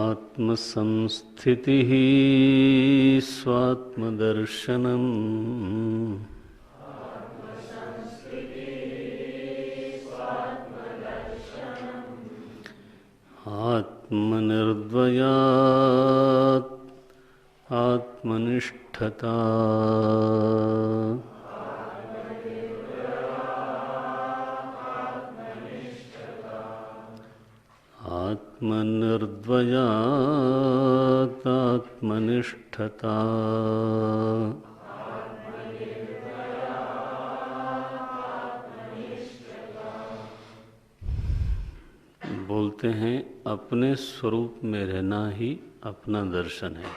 आत्म संस्थिति ही स्वात्मदर्शनम, आत्मनिर्द्वयात् आत्मनिष्ठता, आत्मनिर्द्वयात् आत्मनिष्ठता। बोलते हैं अपने स्वरूप में रहना ही अपना दर्शन है।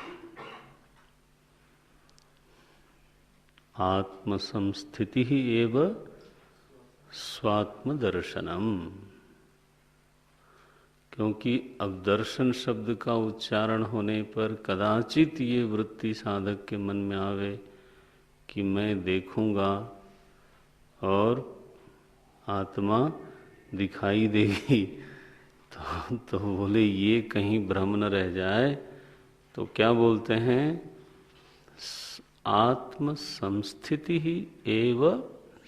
आत्म संस्थिति ही एव स्वात्म दर्शनम। क्योंकि अब दर्शन शब्द का उच्चारण होने पर कदाचित ये वृत्ति साधक के मन में आवे कि मैं देखूंगा और आत्मा दिखाई देगी, तो बोले ये कहीं भ्रम न रह जाए। तो क्या बोलते हैं? आत्म संस्थिति ही एव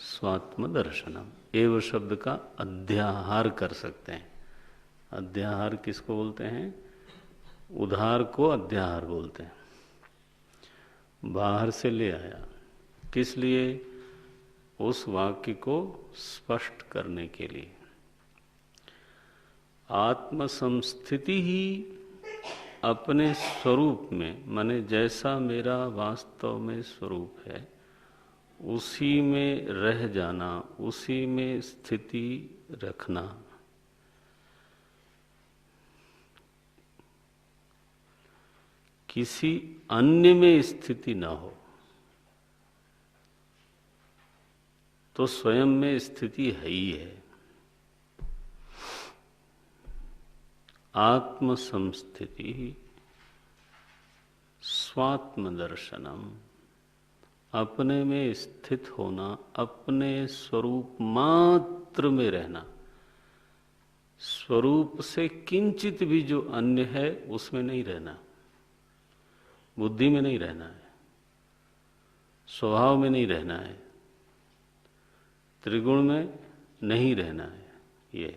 स्वात्म दर्शनम। एव शब्द का अध्याहार कर सकते हैं। अध्याहार किसको बोलते हैं? उधार को अध्याहार बोलते हैं। बाहर से ले आया, किस लिए? उस वाक्य को स्पष्ट करने के लिए। आत्म संस्थिति ही अपने स्वरूप में, माने जैसा मेरा वास्तव में स्वरूप है उसी में रह जाना, उसी में स्थिति रखना। किसी अन्य में स्थिति ना हो तो स्वयं में स्थिति है ही है। आत्म संस्थिति स्वात्म दर्शनम। अपने में स्थित होना, अपने स्वरूप मात्र में रहना। स्वरूप से किंचित भी जो अन्य है उसमें नहीं रहना। बुद्धि में नहीं रहना है, स्वभाव में नहीं रहना है, त्रिगुण में नहीं रहना है। ये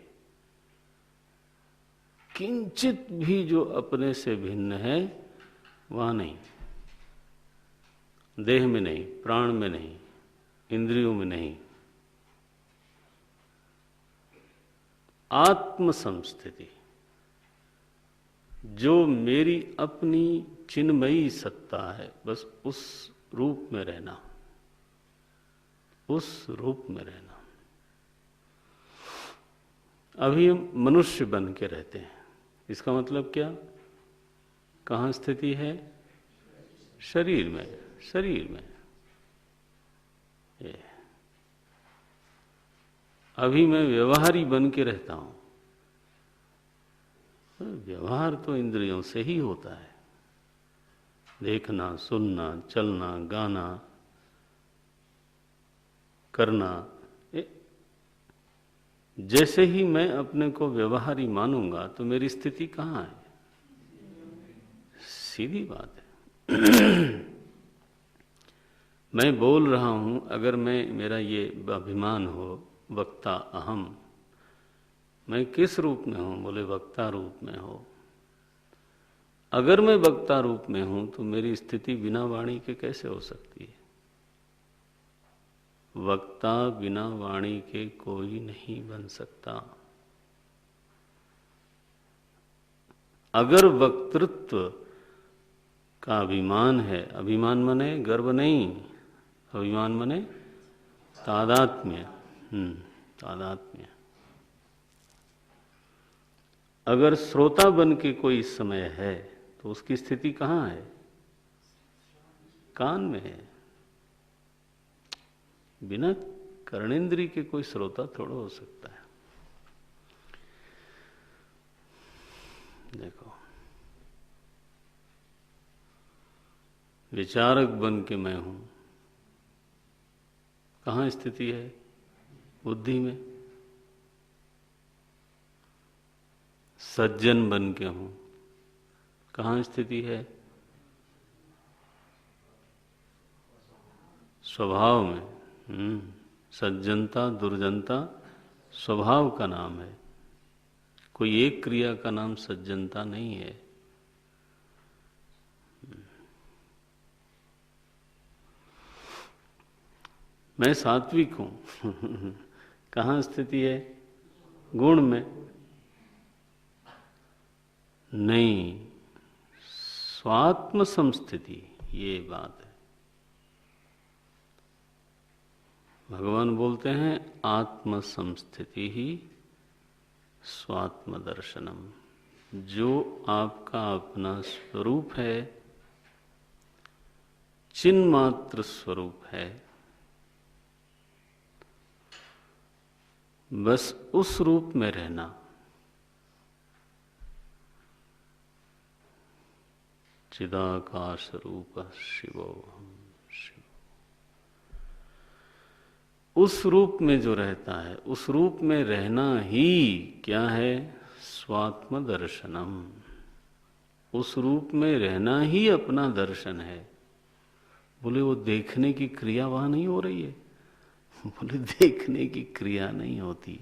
किंचित भी जो अपने से भिन्न है वहां नहीं। देह में नहीं, प्राण में नहीं, इंद्रियों में नहीं। आत्म संस्थिति, जो मेरी अपनी चिन्मयी सत्ता है, बस उस रूप में रहना, उस रूप में रहना। अभी हम मनुष्य बन के रहते हैं, इसका मतलब क्या? कहाँ स्थिति है? शरीर में, शरीर में। ये अभी मैं व्यवहारी बन के रहता हूं। व्यवहार तो इंद्रियों से ही होता है। देखना, सुनना, चलना, गाना, करना। जैसे ही मैं अपने को व्यवहारी मानूंगा तो मेरी स्थिति कहाँ है? सीधी बात है। मैं बोल रहा हूं, अगर मेरा ये अभिमान हो, वक्ता अहम, मैं किस रूप में हूं? बोले वक्ता रूप में हो। अगर मैं वक्ता रूप में हूं तो मेरी स्थिति बिना वाणी के कैसे हो सकती है? वक्ता बिना वाणी के कोई नहीं बन सकता। अगर वक्तृत्व का अभिमान है, अभिमान मने गर्व नहीं, अभिमान मने तादात्म्य, तादात्म्य। अगर श्रोता बन के कोई इस समय है तो उसकी स्थिति कहाँ है? कान में है। बिना कर्णेंद्री के कोई श्रोता थोड़ा हो सकता है। देखो, विचारक बन के मैं हूं, कहाँ स्थिति है? बुद्धि में। सज्जन बन के हूं, कहाँ स्थिति है? स्वभाव में। सज्जनता दुर्जनता स्वभाव का नाम है, कोई एक क्रिया का नाम सज्जनता नहीं है। मैं सात्विक हूं कहाँ स्थिति है? गुण में नहीं, स्वात्म संस्थिति, ये बात है। भगवान बोलते हैं आत्म संस्थिति ही स्वात्म दर्शनम। जो आपका अपना स्वरूप है, चिन्ह मात्र स्वरूप है, बस उस रूप में रहना। चिदाकाश रूप शिवोहम शिव। उस रूप में जो रहता है, उस रूप में रहना ही क्या है? स्वात्म दर्शनम। उस रूप में रहना ही अपना दर्शन है। बोले वो देखने की क्रिया वहां नहीं हो रही है? बोले देखने की क्रिया नहीं होती,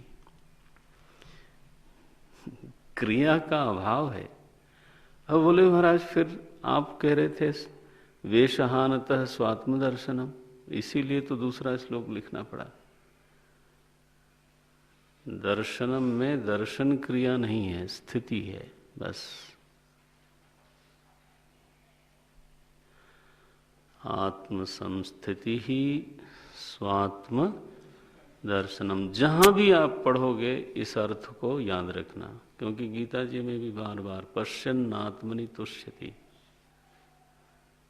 क्रिया का अभाव है। अब बोले महाराज फिर आप कह रहे थे वेशहानतः स्वात्म दर्शनम, इसीलिए तो दूसरा श्लोक लिखना पड़ा। दर्शनम में दर्शन क्रिया नहीं है, स्थिति है बस। आत्म संस्थिति ही स्वात्म दर्शनम। जहां भी आप पढ़ोगे इस अर्थ को याद रखना, क्योंकि गीता जी में भी बार बार पश्यन्नात्मनि तुष्यति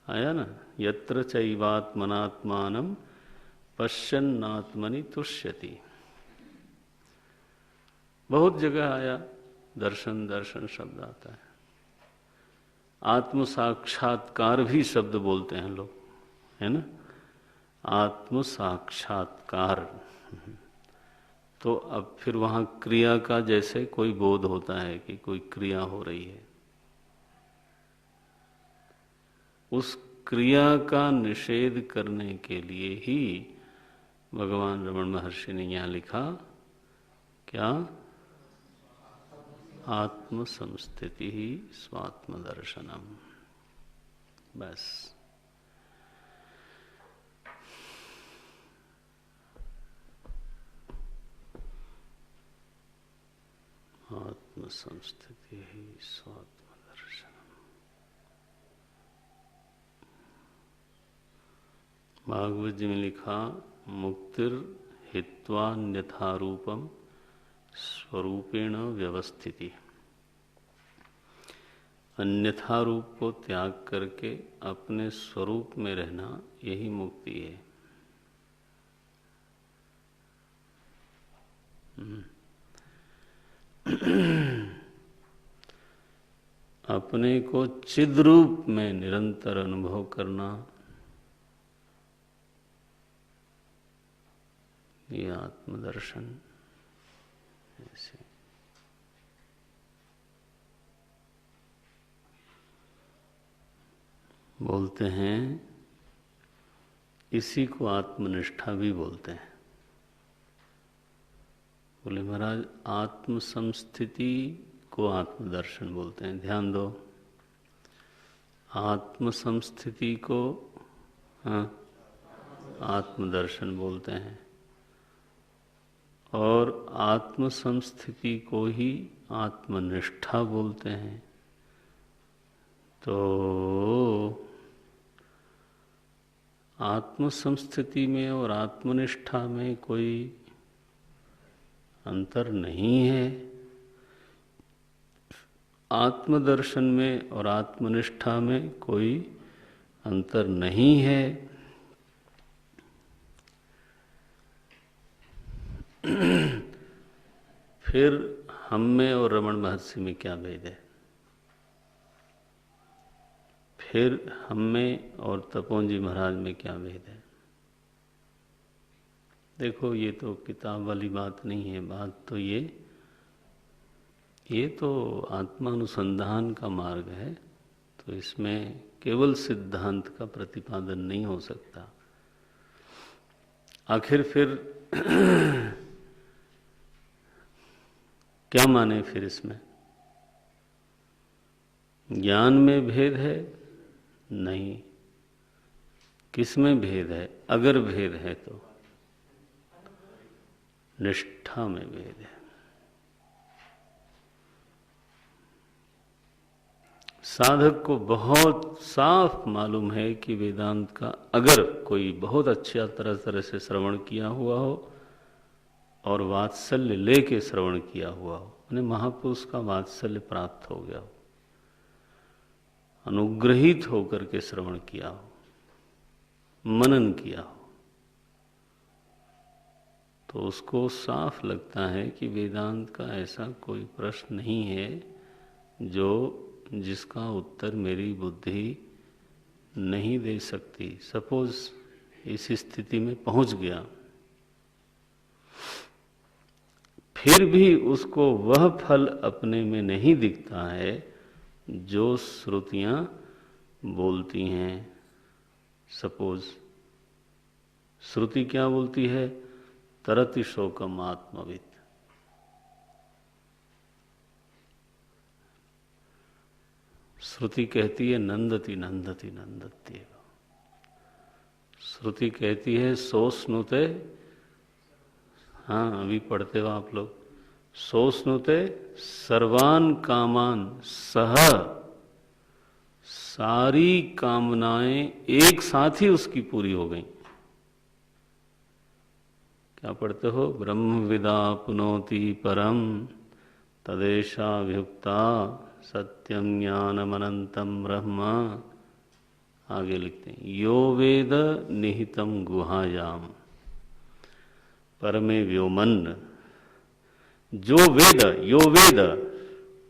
आया ना। यत्र चैवात्मनात्मानं पश्यन्नात्मनि तुष्यति। बहुत जगह आया दर्शन दर्शन शब्द आता है। आत्म साक्षात्कार भी शब्द बोलते हैं लोग, है ना। आत्म साक्षात्कार, तो अब फिर वहां क्रिया का जैसे कोई बोध होता है कि कोई क्रिया हो रही है, उस क्रिया का निषेध करने के लिए ही भगवान रमण महर्षि ने यहाँ लिखा क्या? आत्म संस्थिति ही स्वात्म दर्शनम। बस आत्म संस्थिति ही स्वात्म दर्शनम। भागवत जी में लिखा मुक्तिर हित्वा अन्यथा रूपम स्वरूपेण व्यवस्थिति। अन्यथा रूप को त्याग करके अपने स्वरूप में रहना, यही मुक्ति है। अपने को चिद रूप में निरंतर अनुभव करना, ये आत्मदर्शन। ऐसे बोलते हैं, इसी को आत्मनिष्ठा भी बोलते हैं। बोले महाराज आत्म संस्थिति को आत्मदर्शन बोलते हैं। ध्यान दो, आत्म संस्थिति को आत्मदर्शन बोलते हैं और आत्म संस्थिति को ही आत्मनिष्ठा बोलते हैं। तो आत्म संस्थिति में और आत्मनिष्ठा में कोई अंतर नहीं है। आत्मदर्शन में और आत्मनिष्ठा में कोई अंतर नहीं है। फिर हम में और रमण महर्षि में क्या भेद है? फिर हम में और तपोवन महाराज में क्या भेद है? देखो, ये तो किताब वाली बात नहीं है। बात तो ये तो आत्मानुसंधान का मार्ग है। तो इसमें केवल सिद्धांत का प्रतिपादन नहीं हो सकता। आखिर फिर क्या माने? फिर इसमें ज्ञान में भेद है? नहीं। किस में भेद है? अगर भेद है तो निष्ठा में भेद है। साधक को बहुत साफ मालूम है कि वेदांत का अगर कोई बहुत अच्छा तरह से श्रवण किया हुआ हो और वात्सल्य लेके श्रवण किया हुआ हो, उन्हें महापुरुष का वात्सल्य प्राप्त हो गया हो, अनुग्रहित होकर के श्रवण किया हो, मनन किया हो, तो उसको साफ लगता है कि वेदांत का ऐसा कोई प्रश्न नहीं है जिसका उत्तर मेरी बुद्धि नहीं दे सकती। सपोज इस स्थिति में पहुंच गया, फिर भी उसको वह फल अपने में नहीं दिखता है जो श्रुतियां बोलती हैं। सपोज श्रुति क्या बोलती है? तरति शोकम आत्मवित्। श्रुति कहती है नंदति नंदति नंदत्येव। श्रुति कहती है सोस्नुते, हाँ अभी पढ़ते हो आप लोग, सोस्नुते सर्वान कामान सह, सारी कामनाएं एक साथ ही उसकी पूरी हो गई। क्या पढ़ते हो? ब्रह्मविदा पुनोति परम तदेशाभियुक्ता सत्यम ज्ञानमनंतम ब्रह्म। आगे लिखते हैं यो वेद निहितम गुहायाम परमे व्योमन। जो वेद, यो वेद,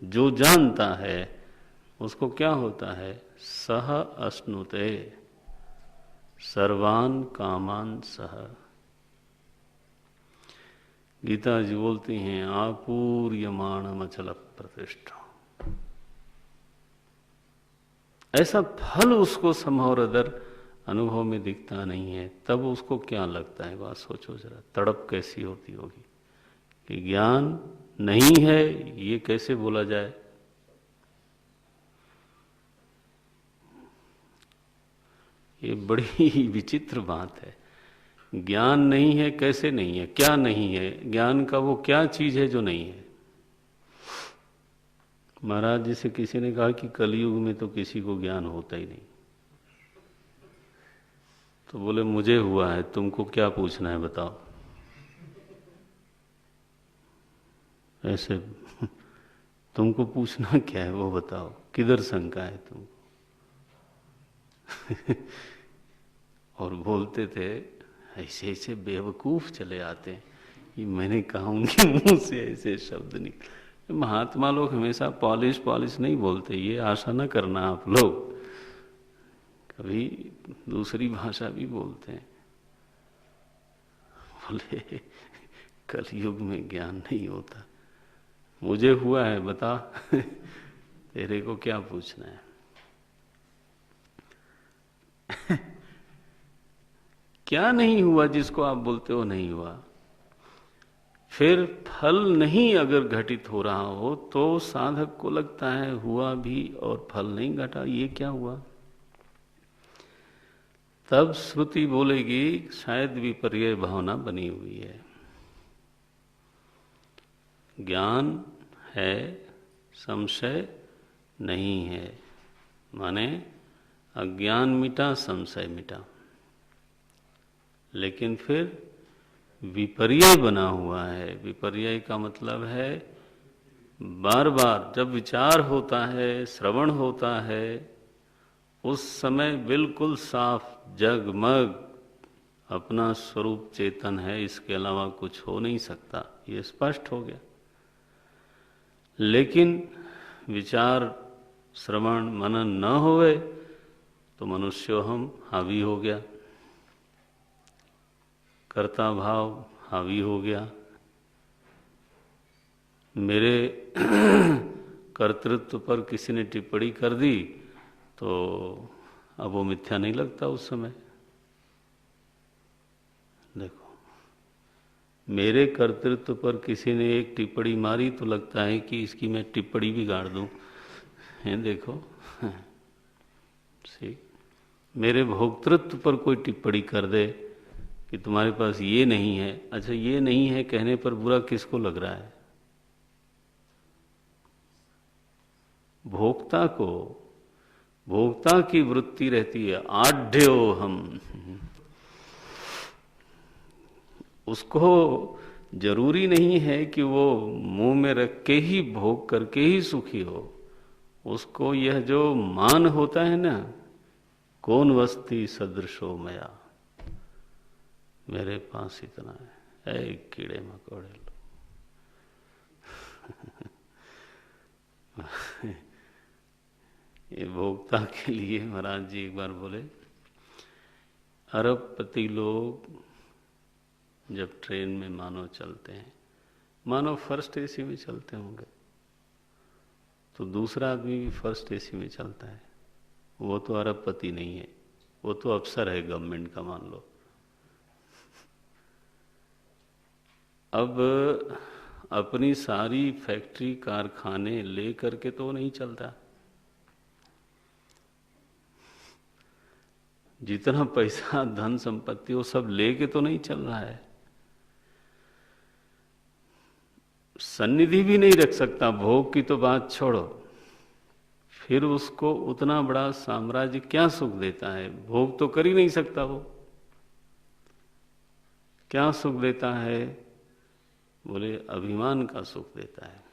जो जानता है उसको क्या होता है? सह अश्नुते सर्वान कामान सह। गीता जी बोलती हैं आपूर्यमाणम अचल प्रतिष्ठा। ऐसा फल उसको समौरदर अनुभव में दिखता नहीं है, तब उसको क्या लगता है? बात सोचो जरा, तड़प कैसी होती होगी कि ज्ञान नहीं है, ये कैसे बोला जाए? ये बड़ी विचित्र बात है। ज्ञान नहीं है, कैसे नहीं है? क्या नहीं है? ज्ञान का वो क्या चीज है जो नहीं है? महाराज जी से किसी ने कहा कि कलयुग में तो किसी को ज्ञान होता ही नहीं। तो बोले मुझे हुआ है, तुमको क्या पूछना है बताओ। ऐसे तुमको पूछना क्या है वो बताओ, किधर शंका है तुमको? और बोलते थे ऐसे ऐसे बेवकूफ चले आते हैं। ये मैंने कहा उनके मुंह से ऐसे शब्द निकले। महात्मा लोग हमेशा पॉलिश नहीं बोलते, ये आशा न करना आप लोग, कभी दूसरी भाषा भी बोलते हैं। बोले कलयुग में ज्ञान नहीं होता। मुझे हुआ है, बता तेरे को क्या पूछना है? क्या नहीं हुआ जिसको आप बोलते हो नहीं हुआ? फिर फल नहीं अगर घटित हो रहा हो तो साधक को लगता है हुआ भी और फल नहीं घटा, ये क्या हुआ। तब श्रुति बोलेगी शायद विपर्य भावना बनी हुई है। ज्ञान है, संशय नहीं है, माने अज्ञान मिटा, संशय मिटा, लेकिन फिर विपर्य बना हुआ है। विपर्य का मतलब है बार बार जब विचार होता है, श्रवण होता है, उस समय बिल्कुल साफ जगमग अपना स्वरूप चेतन है, इसके अलावा कुछ हो नहीं सकता, ये स्पष्ट हो गया। लेकिन विचार श्रवण मनन न होवे तो मनुष्य हम हावी हो गया, कर्ता भाव हावी हो गया। मेरे कर्तृत्व पर किसी ने टिप्पणी कर दी तो अब वो मिथ्या नहीं लगता उस समय। देखो, मेरे कर्तृत्व पर किसी ने एक टिप्पणी मारी तो लगता है कि इसकी मैं टिप्पणी भी गाड़ दूं। है देखो, सी मेरे भोक्तृत्व पर कोई टिप्पणी कर दे कि तुम्हारे पास ये नहीं है, अच्छा ये नहीं है कहने पर बुरा किसको लग रहा है? भोक्ता को। भोक्ता की वृत्ति रहती है आढ्यो हम, उसको जरूरी नहीं है कि वो मुंह में रख के ही भोग करके ही सुखी हो। उसको यह जो मान होता है ना, कौन वस्ती सदृशो मया, मेरे पास इतना है, ऐ कीड़े मकोड़े लो। ये भोक्ता के लिए महाराज जी एक बार बोले, अरबपति लोग जब ट्रेन में मानो चलते हैं, मानो फर्स्ट एसी में चलते होंगे, तो दूसरा आदमी भी फर्स्ट एसी में चलता है, वो तो अरबपति नहीं है, वो तो अफसर है गवर्नमेंट का, मान लो। अब अपनी सारी फैक्ट्री कारखाने ले करके तो नहीं चलता, जितना पैसा धन संपत्ति वो सब लेके तो नहीं चल रहा है। सन्निधि भी नहीं रख सकता, भोग की तो बात छोड़ो, फिर उसको उतना बड़ा साम्राज्य क्या सुख देता है? भोग तो कर ही नहीं सकता वो, क्या सुख देता है? बोले अभिमान का सुख देता है।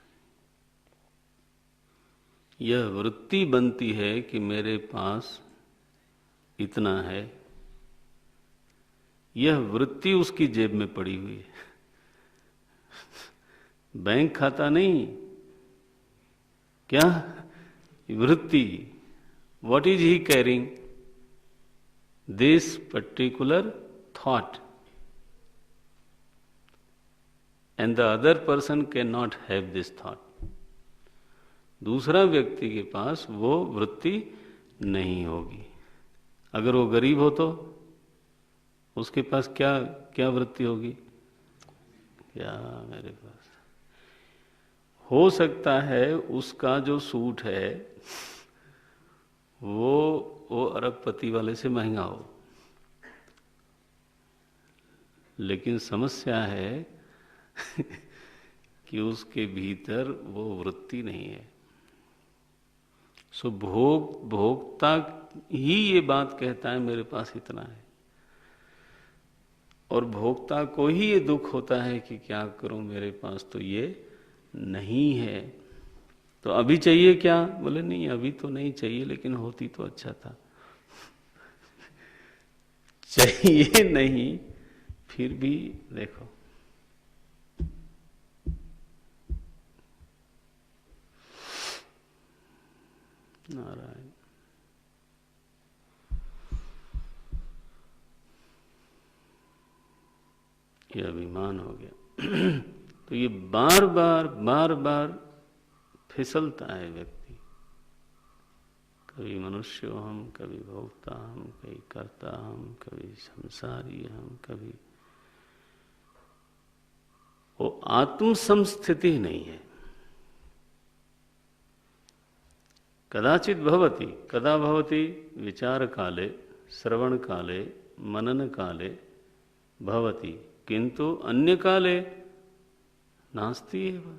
यह वृत्ति बनती है कि मेरे पास इतना है, यह वृत्ति उसकी जेब में पड़ी हुई है, बैंक खाता नहीं, क्या वृत्ति। What is he carrying? This particular thought, and the other person can not have this thought. दूसरा व्यक्ति के पास वो वृत्ति नहीं होगी। अगर वो गरीब हो तो उसके पास क्या क्या वृत्ति होगी? क्या मेरे पास हो सकता है उसका जो सूट है वो अरबपति वाले से महंगा हो, लेकिन समस्या है कि उसके भीतर वो वृत्ति नहीं है। सो भोक्ता ही ये बात कहता है मेरे पास इतना है, और भोक्ता को ही ये दुख होता है कि क्या करूं, मेरे पास तो ये नहीं है। तो अभी चाहिए क्या? बोले नहीं अभी तो नहीं चाहिए, लेकिन होती तो अच्छा था। चाहिए नहीं, फिर भी देखो नारायण। ये अभिमान हो गया। तो ये बार बार फिसलता है व्यक्ति, कभी मनुष्य हम, कभी भोक्ता हम, कभी कर्ता हम, कभी संसारी हम, कभी वो आत्म संस्थिति नहीं है। कदाचित भवति, कदा भवति? विचार काले, श्रवण काले, मनन काले भवति, किंतु अन्य काले नास्ति एव।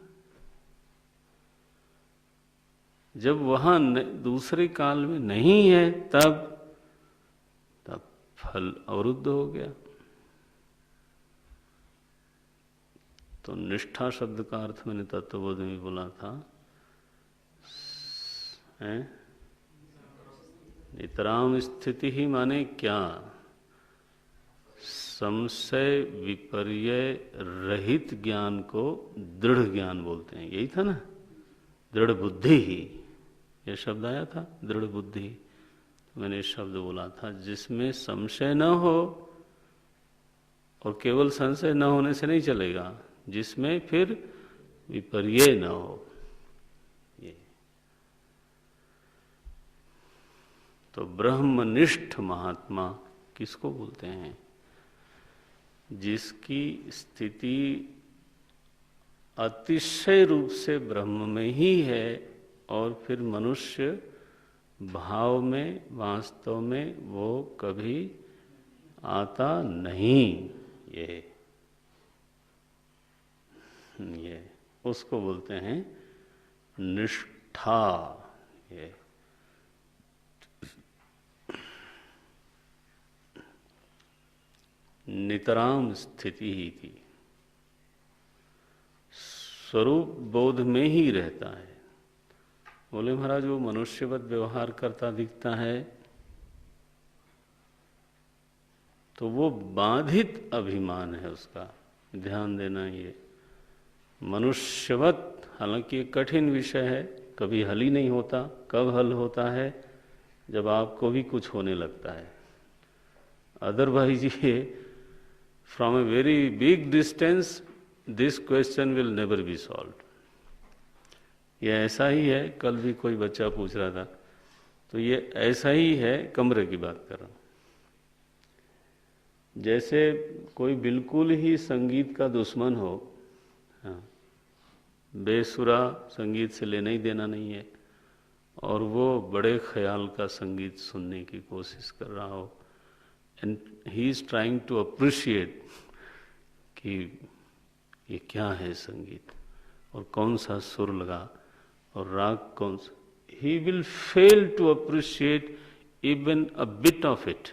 जब वहां दूसरे काल में नहीं है तब फल अवरुद्ध हो गया। तो निष्ठा शब्द का अर्थ मैंने तत्वबोध में बोला था, नितराम स्थिति ही माने क्या? संशय विपर्य रहित ज्ञान को दृढ़ ज्ञान बोलते हैं। यही था ना, दृढ़ बुद्धि ही, यह शब्द आया था, दृढ़ बुद्धि। मैंने शब्द बोला था जिसमें संशय न हो, और केवल संशय न होने से नहीं चलेगा, जिसमें फिर विपर्य न हो। ये तो ब्रह्मनिष्ठ महात्मा किसको बोलते हैं? जिसकी स्थिति अतिशय रूप से ब्रह्म में ही है, और फिर मनुष्य भाव में, वास्तव में वो कभी आता नहीं। ये उसको बोलते हैं निष्ठा। ये नितराम स्थिति ही थी, स्वरूप बोध में ही रहता है। बोले महाराज वो मनुष्यवत व्यवहार करता दिखता है, तो वो बाधित अभिमान है उसका। ध्यान देना, ये मनुष्यवत, हालांकि ये कठिन विषय है, कभी हल ही नहीं होता। कब हल होता है? जब आपको भी कुछ होने लगता है। अदरवाइज ये from a very big distance this question will never be solved. ये ऐसा ही है, कल भी कोई बच्चा पूछ रहा था, तो ये ऐसा ही है। कमरे की बात कर रहा हूं। जैसे कोई बिल्कुल ही संगीत का दुश्मन हो, हाँ, बेसुरा, संगीत से लेना ही देना नहीं है, और वो बड़े ख्याल का संगीत सुनने की कोशिश कर रहा हो, and he is trying to appreciate कि ये क्या है संगीत, और कौन सा सुर लगा, और राग कौन सा। He will fail to appreciate even a bit of it.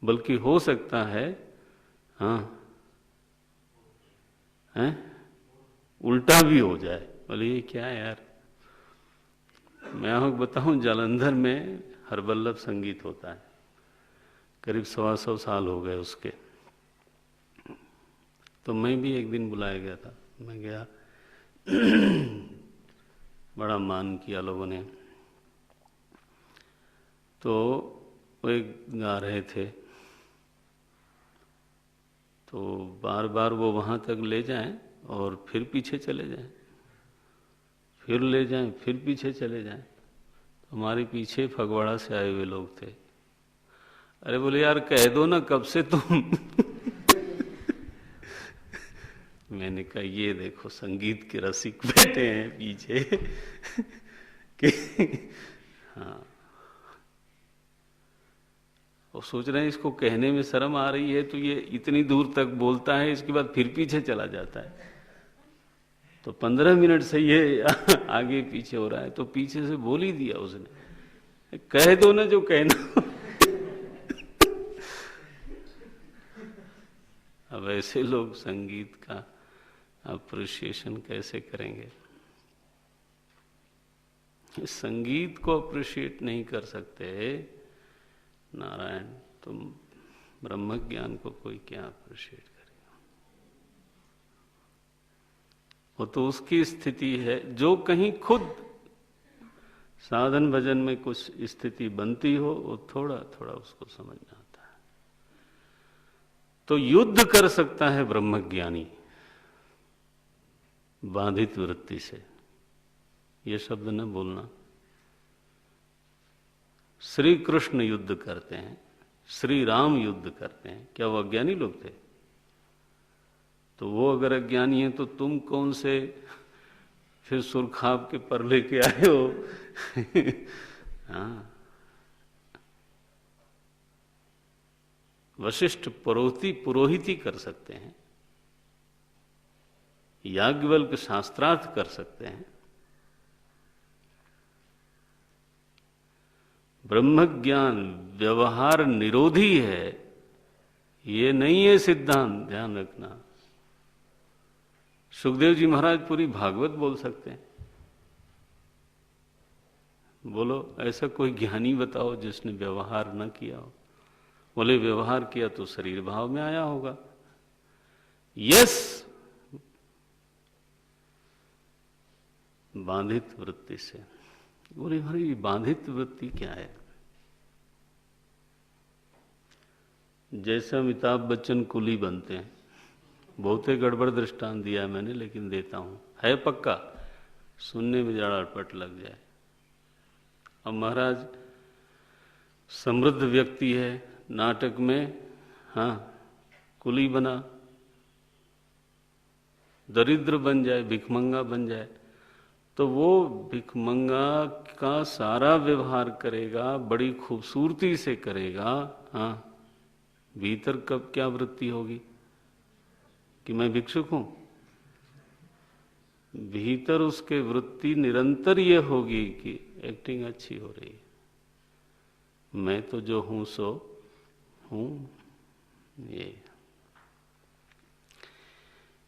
बल्कि हो सकता है, हाँ, उल्टा भी हो जाए। बोले ये क्या है यार। मैं आपको बताऊं, जालंधर में हरबल्लभ संगीत होता है, करीब 125 साल हो गए उसके। तो मैं भी एक दिन बुलाया गया था, मैं गया, बड़ा मान किया लोगों ने। तो वो एक गा रहे थे, तो बार बार वो वहाँ तक ले जाएं और फिर पीछे चले जाएं, फिर ले जाएं, फिर पीछे चले जाएं। तो हमारे पीछे फगवाड़ा से आए हुए लोग थे। अरे बोले यार कह दो ना कब से तुम। मैंने कहा ये देखो संगीत के रसिक बैठे हैं पीछे कि हाँ, और सोच रहे हैं इसको कहने में शर्म आ रही है, तो ये इतनी दूर तक बोलता है, इसके बाद फिर पीछे चला जाता है। तो 15 मिनट से ये आगे पीछे हो रहा है, तो पीछे से बोल ही दिया उसने, कह दो ना जो कहना। अब ऐसे लोग संगीत का अप्रिशिएशन कैसे करेंगे? संगीत को अप्रिशिएट नहीं कर सकते नारायण, तुम ब्रह्म ज्ञान को कोई क्या अप्रिशिएट करेगा? वो तो उसकी स्थिति है जो कहीं खुद साधन भजन में कुछ स्थिति बनती हो, वो थोड़ा थोड़ा उसको समझना आता है। तो युद्ध कर सकता है ब्रह्मज्ञानी बाधित वृत्ति से, ये शब्द न बोलना। श्री कृष्ण युद्ध करते हैं, श्री राम युद्ध करते हैं, क्या वो अज्ञानी लोग थे? तो वो अगर अज्ञानी है तो तुम कौन से फिर सुरखाब के पर लेके आए हो? हाँ, वशिष्ठ पुरोहिती कर सकते हैं, याज्ञवल्क्य शास्त्रार्थ कर सकते हैं, ब्रह्म ज्ञान व्यवहार निरोधी है, ये नहीं है सिद्धांत, ध्यान रखना। सुखदेव जी महाराज पूरी भागवत बोल सकते हैं। बोलो ऐसा कोई ज्ञानी बताओ जिसने व्यवहार न किया हो। बोले व्यवहार किया तो शरीर भाव में आया होगा। यस, बांधित वृत्ति से। बोले भाई बांधित वृत्ति क्या है? जैसे अमिताभ बच्चन कुली बनते हैं, बहुत ही गड़बड़ दृष्टांत दिया है मैंने, लेकिन देता हूं, है पक्का, सुनने में जरा अटपट लग जाए। अब महाराज समृद्ध व्यक्ति है, नाटक में हाँ कुली बना, दरिद्र बन जाए, भिखमंगा बन जाए, तो वो भिखमंगा का सारा व्यवहार करेगा, बड़ी खूबसूरती से करेगा। हाँ, भीतर कब क्या वृत्ति होगी कि मैं भिक्षुक हूं? भीतर उसके वृत्ति निरंतर ये होगी कि एक्टिंग अच्छी हो रही है, मैं तो जो हूं सो हूं। ये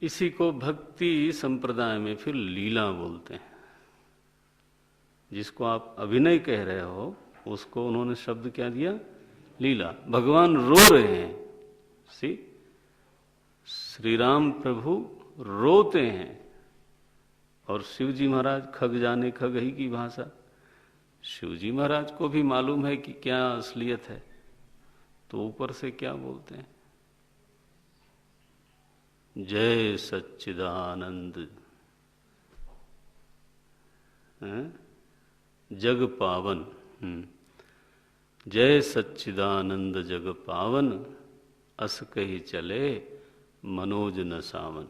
इसी को भक्ति संप्रदाय में फिर लीला बोलते हैं। जिसको आप अभिनय कह रहे हो उसको उन्होंने शब्द क्या दिया? लीला। भगवान रो रहे हैं, श्री राम प्रभु रोते हैं, और शिव जी महाराज खग जाने खग ही की भाषा। शिव जी महाराज को भी मालूम है कि क्या असलियत है, तो ऊपर से क्या बोलते हैं? जय सच्चिदानंद जग पावन। जय सच्चिदानंद जग पावन, अस कही चले मनोज न सावन।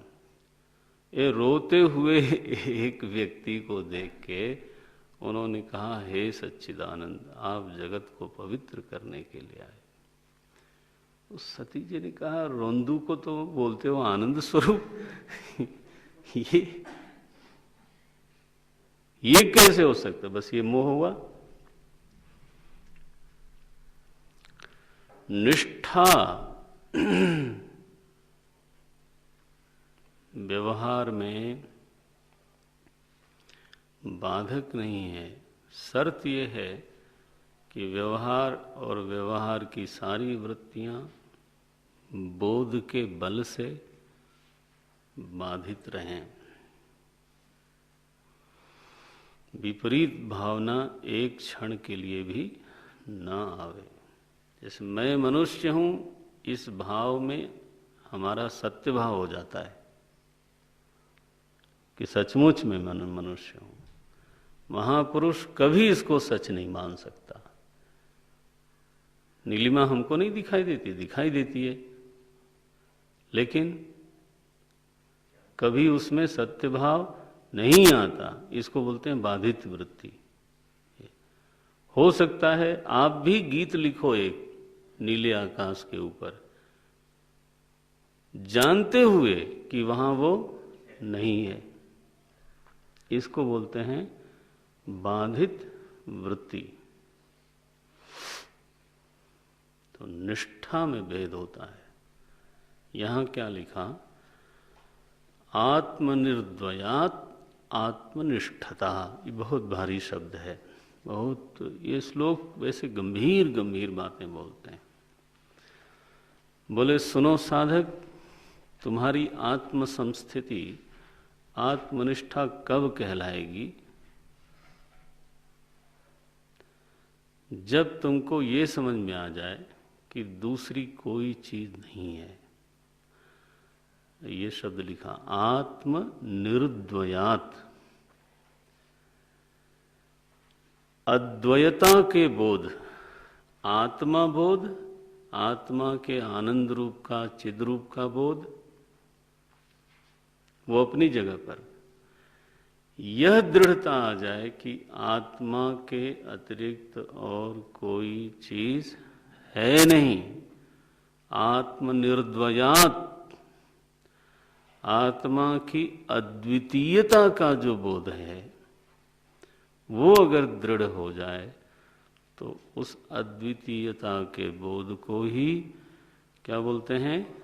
ये रोते हुए एक व्यक्ति को देख के उन्होंने कहा, हे सच्चिदानंद, आप जगत को पवित्र करने के लिए आए। उस सती जी ने कहा, रोंदू को तो बोलते हो आनंद स्वरूप। ये कैसे हो सकता? बस ये मोह हुआ। निष्ठा व्यवहार में बाधक नहीं है। शर्त यह है कि व्यवहार और व्यवहार की सारी वृत्तियां बोध के बल से बाधित रहें। विपरीत भावना एक क्षण के लिए भी न आवे। जैसे मैं मनुष्य हूं, इस भाव में हमारा सत्य भाव हो जाता है कि सचमुच में मैं मनुष्य हूं। महापुरुष कभी इसको सच नहीं मान सकता। नीलिमा हमको नहीं दिखाई देती, दिखाई देती है, लेकिन कभी उसमें सत्य भाव नहीं आता। इसको बोलते हैं बाधित वृत्ति। हो सकता है आप भी गीत लिखो एक नीले आकाश के ऊपर, जानते हुए कि वहां वो नहीं है। इसको बोलते हैं बाधित वृत्ति। तो निष्ठा में भेद होता है। यहां क्या लिखा? आत्मनिर्द्वयात् आत्मनिष्ठता। ये बहुत भारी शब्द है, बहुत। ये श्लोक वैसे गंभीर गंभीर बातें बोलते हैं। बोले सुनो साधक, तुम्हारी आत्म संस्थिति, आत्मनिष्ठा कब कहलाएगी? जब तुमको ये समझ में आ जाए कि दूसरी कोई चीज नहीं है। ये शब्द लिखा, आत्म निर्द्वयात्। अद्वयता के बोध, आत्मा बोध, आत्मा के आनंद रूप का, चिद रूप का बोध, वो अपनी जगह पर। यह दृढ़ता आ जाए कि आत्मा के अतिरिक्त और कोई चीज है नहीं, आत्मनिर्द्वयात्, आत्मा की अद्वितीयता का जो बोध है वो अगर दृढ़ हो जाए तो उस अद्वितीयता के बोध को ही क्या बोलते हैं?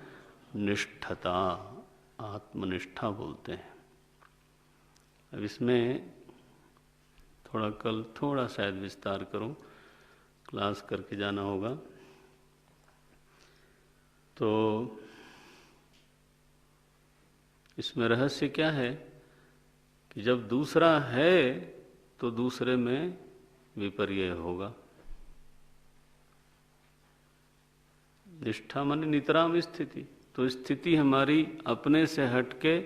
निष्ठता, आत्मनिष्ठा बोलते हैं। अब इसमें कल थोड़ा शायद विस्तार करूं, क्लास करके जाना होगा। तो इसमें रहस्य क्या है कि जब दूसरा है तो दूसरे में विपर्य होगा। निष्ठा माने नितराम स्थिति, तो स्थिति हमारी अपने से हटके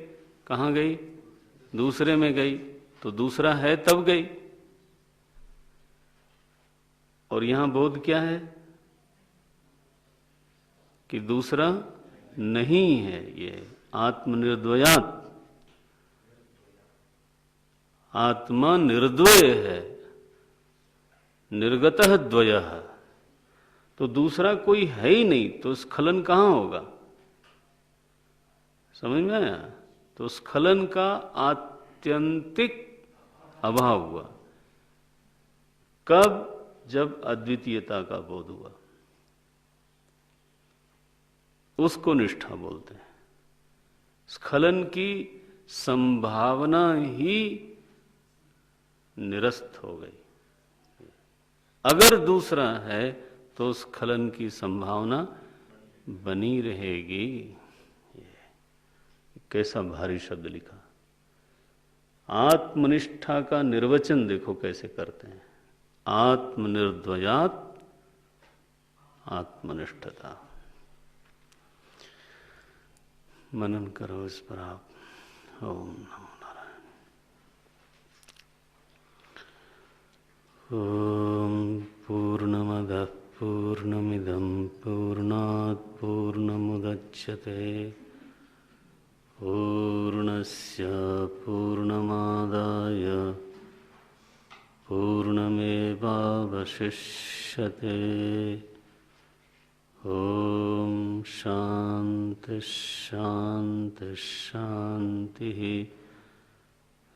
कहाँ गई? दूसरे में गई, तो दूसरा है तब गई। और यहां बोध क्या है कि दूसरा नहीं है, ये आत्मनिर्द्वयात्, आत्मा निर्द्वय है, निर्गतः द्वयः, तो दूसरा कोई है ही नहीं, तो स्खलन कहां होगा? समझ में आया? तो स्खलन का आत्यंतिक अभाव हुआ। कब? जब अद्वितीयता का बोध हुआ, उसको निष्ठा बोलते हैं। स्खलन की संभावना ही निरस्त हो गई। अगर दूसरा है तो स्खलन की संभावना बनी रहेगी। कैसा भारी शब्द लिखा। आत्मनिष्ठा का निर्वचन देखो कैसे करते हैं। आत्मनिर्द्वयात् आत्मनिष्ठता। मनन करो इस पर आप। ओम नमो नारायण। ओम पूर्णमदः पूर्णमिदं पूर्णात् पूर्णमुदच्यते पूर्णस्य पूर्णमादाय पूर्णमेवावशिष्यते। ओम शांति शांति शांति।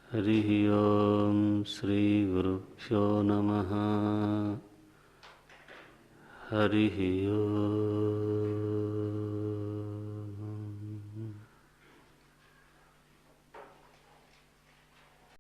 हरि ओम श्री गुरुभ्यो नमः। हरि ओम।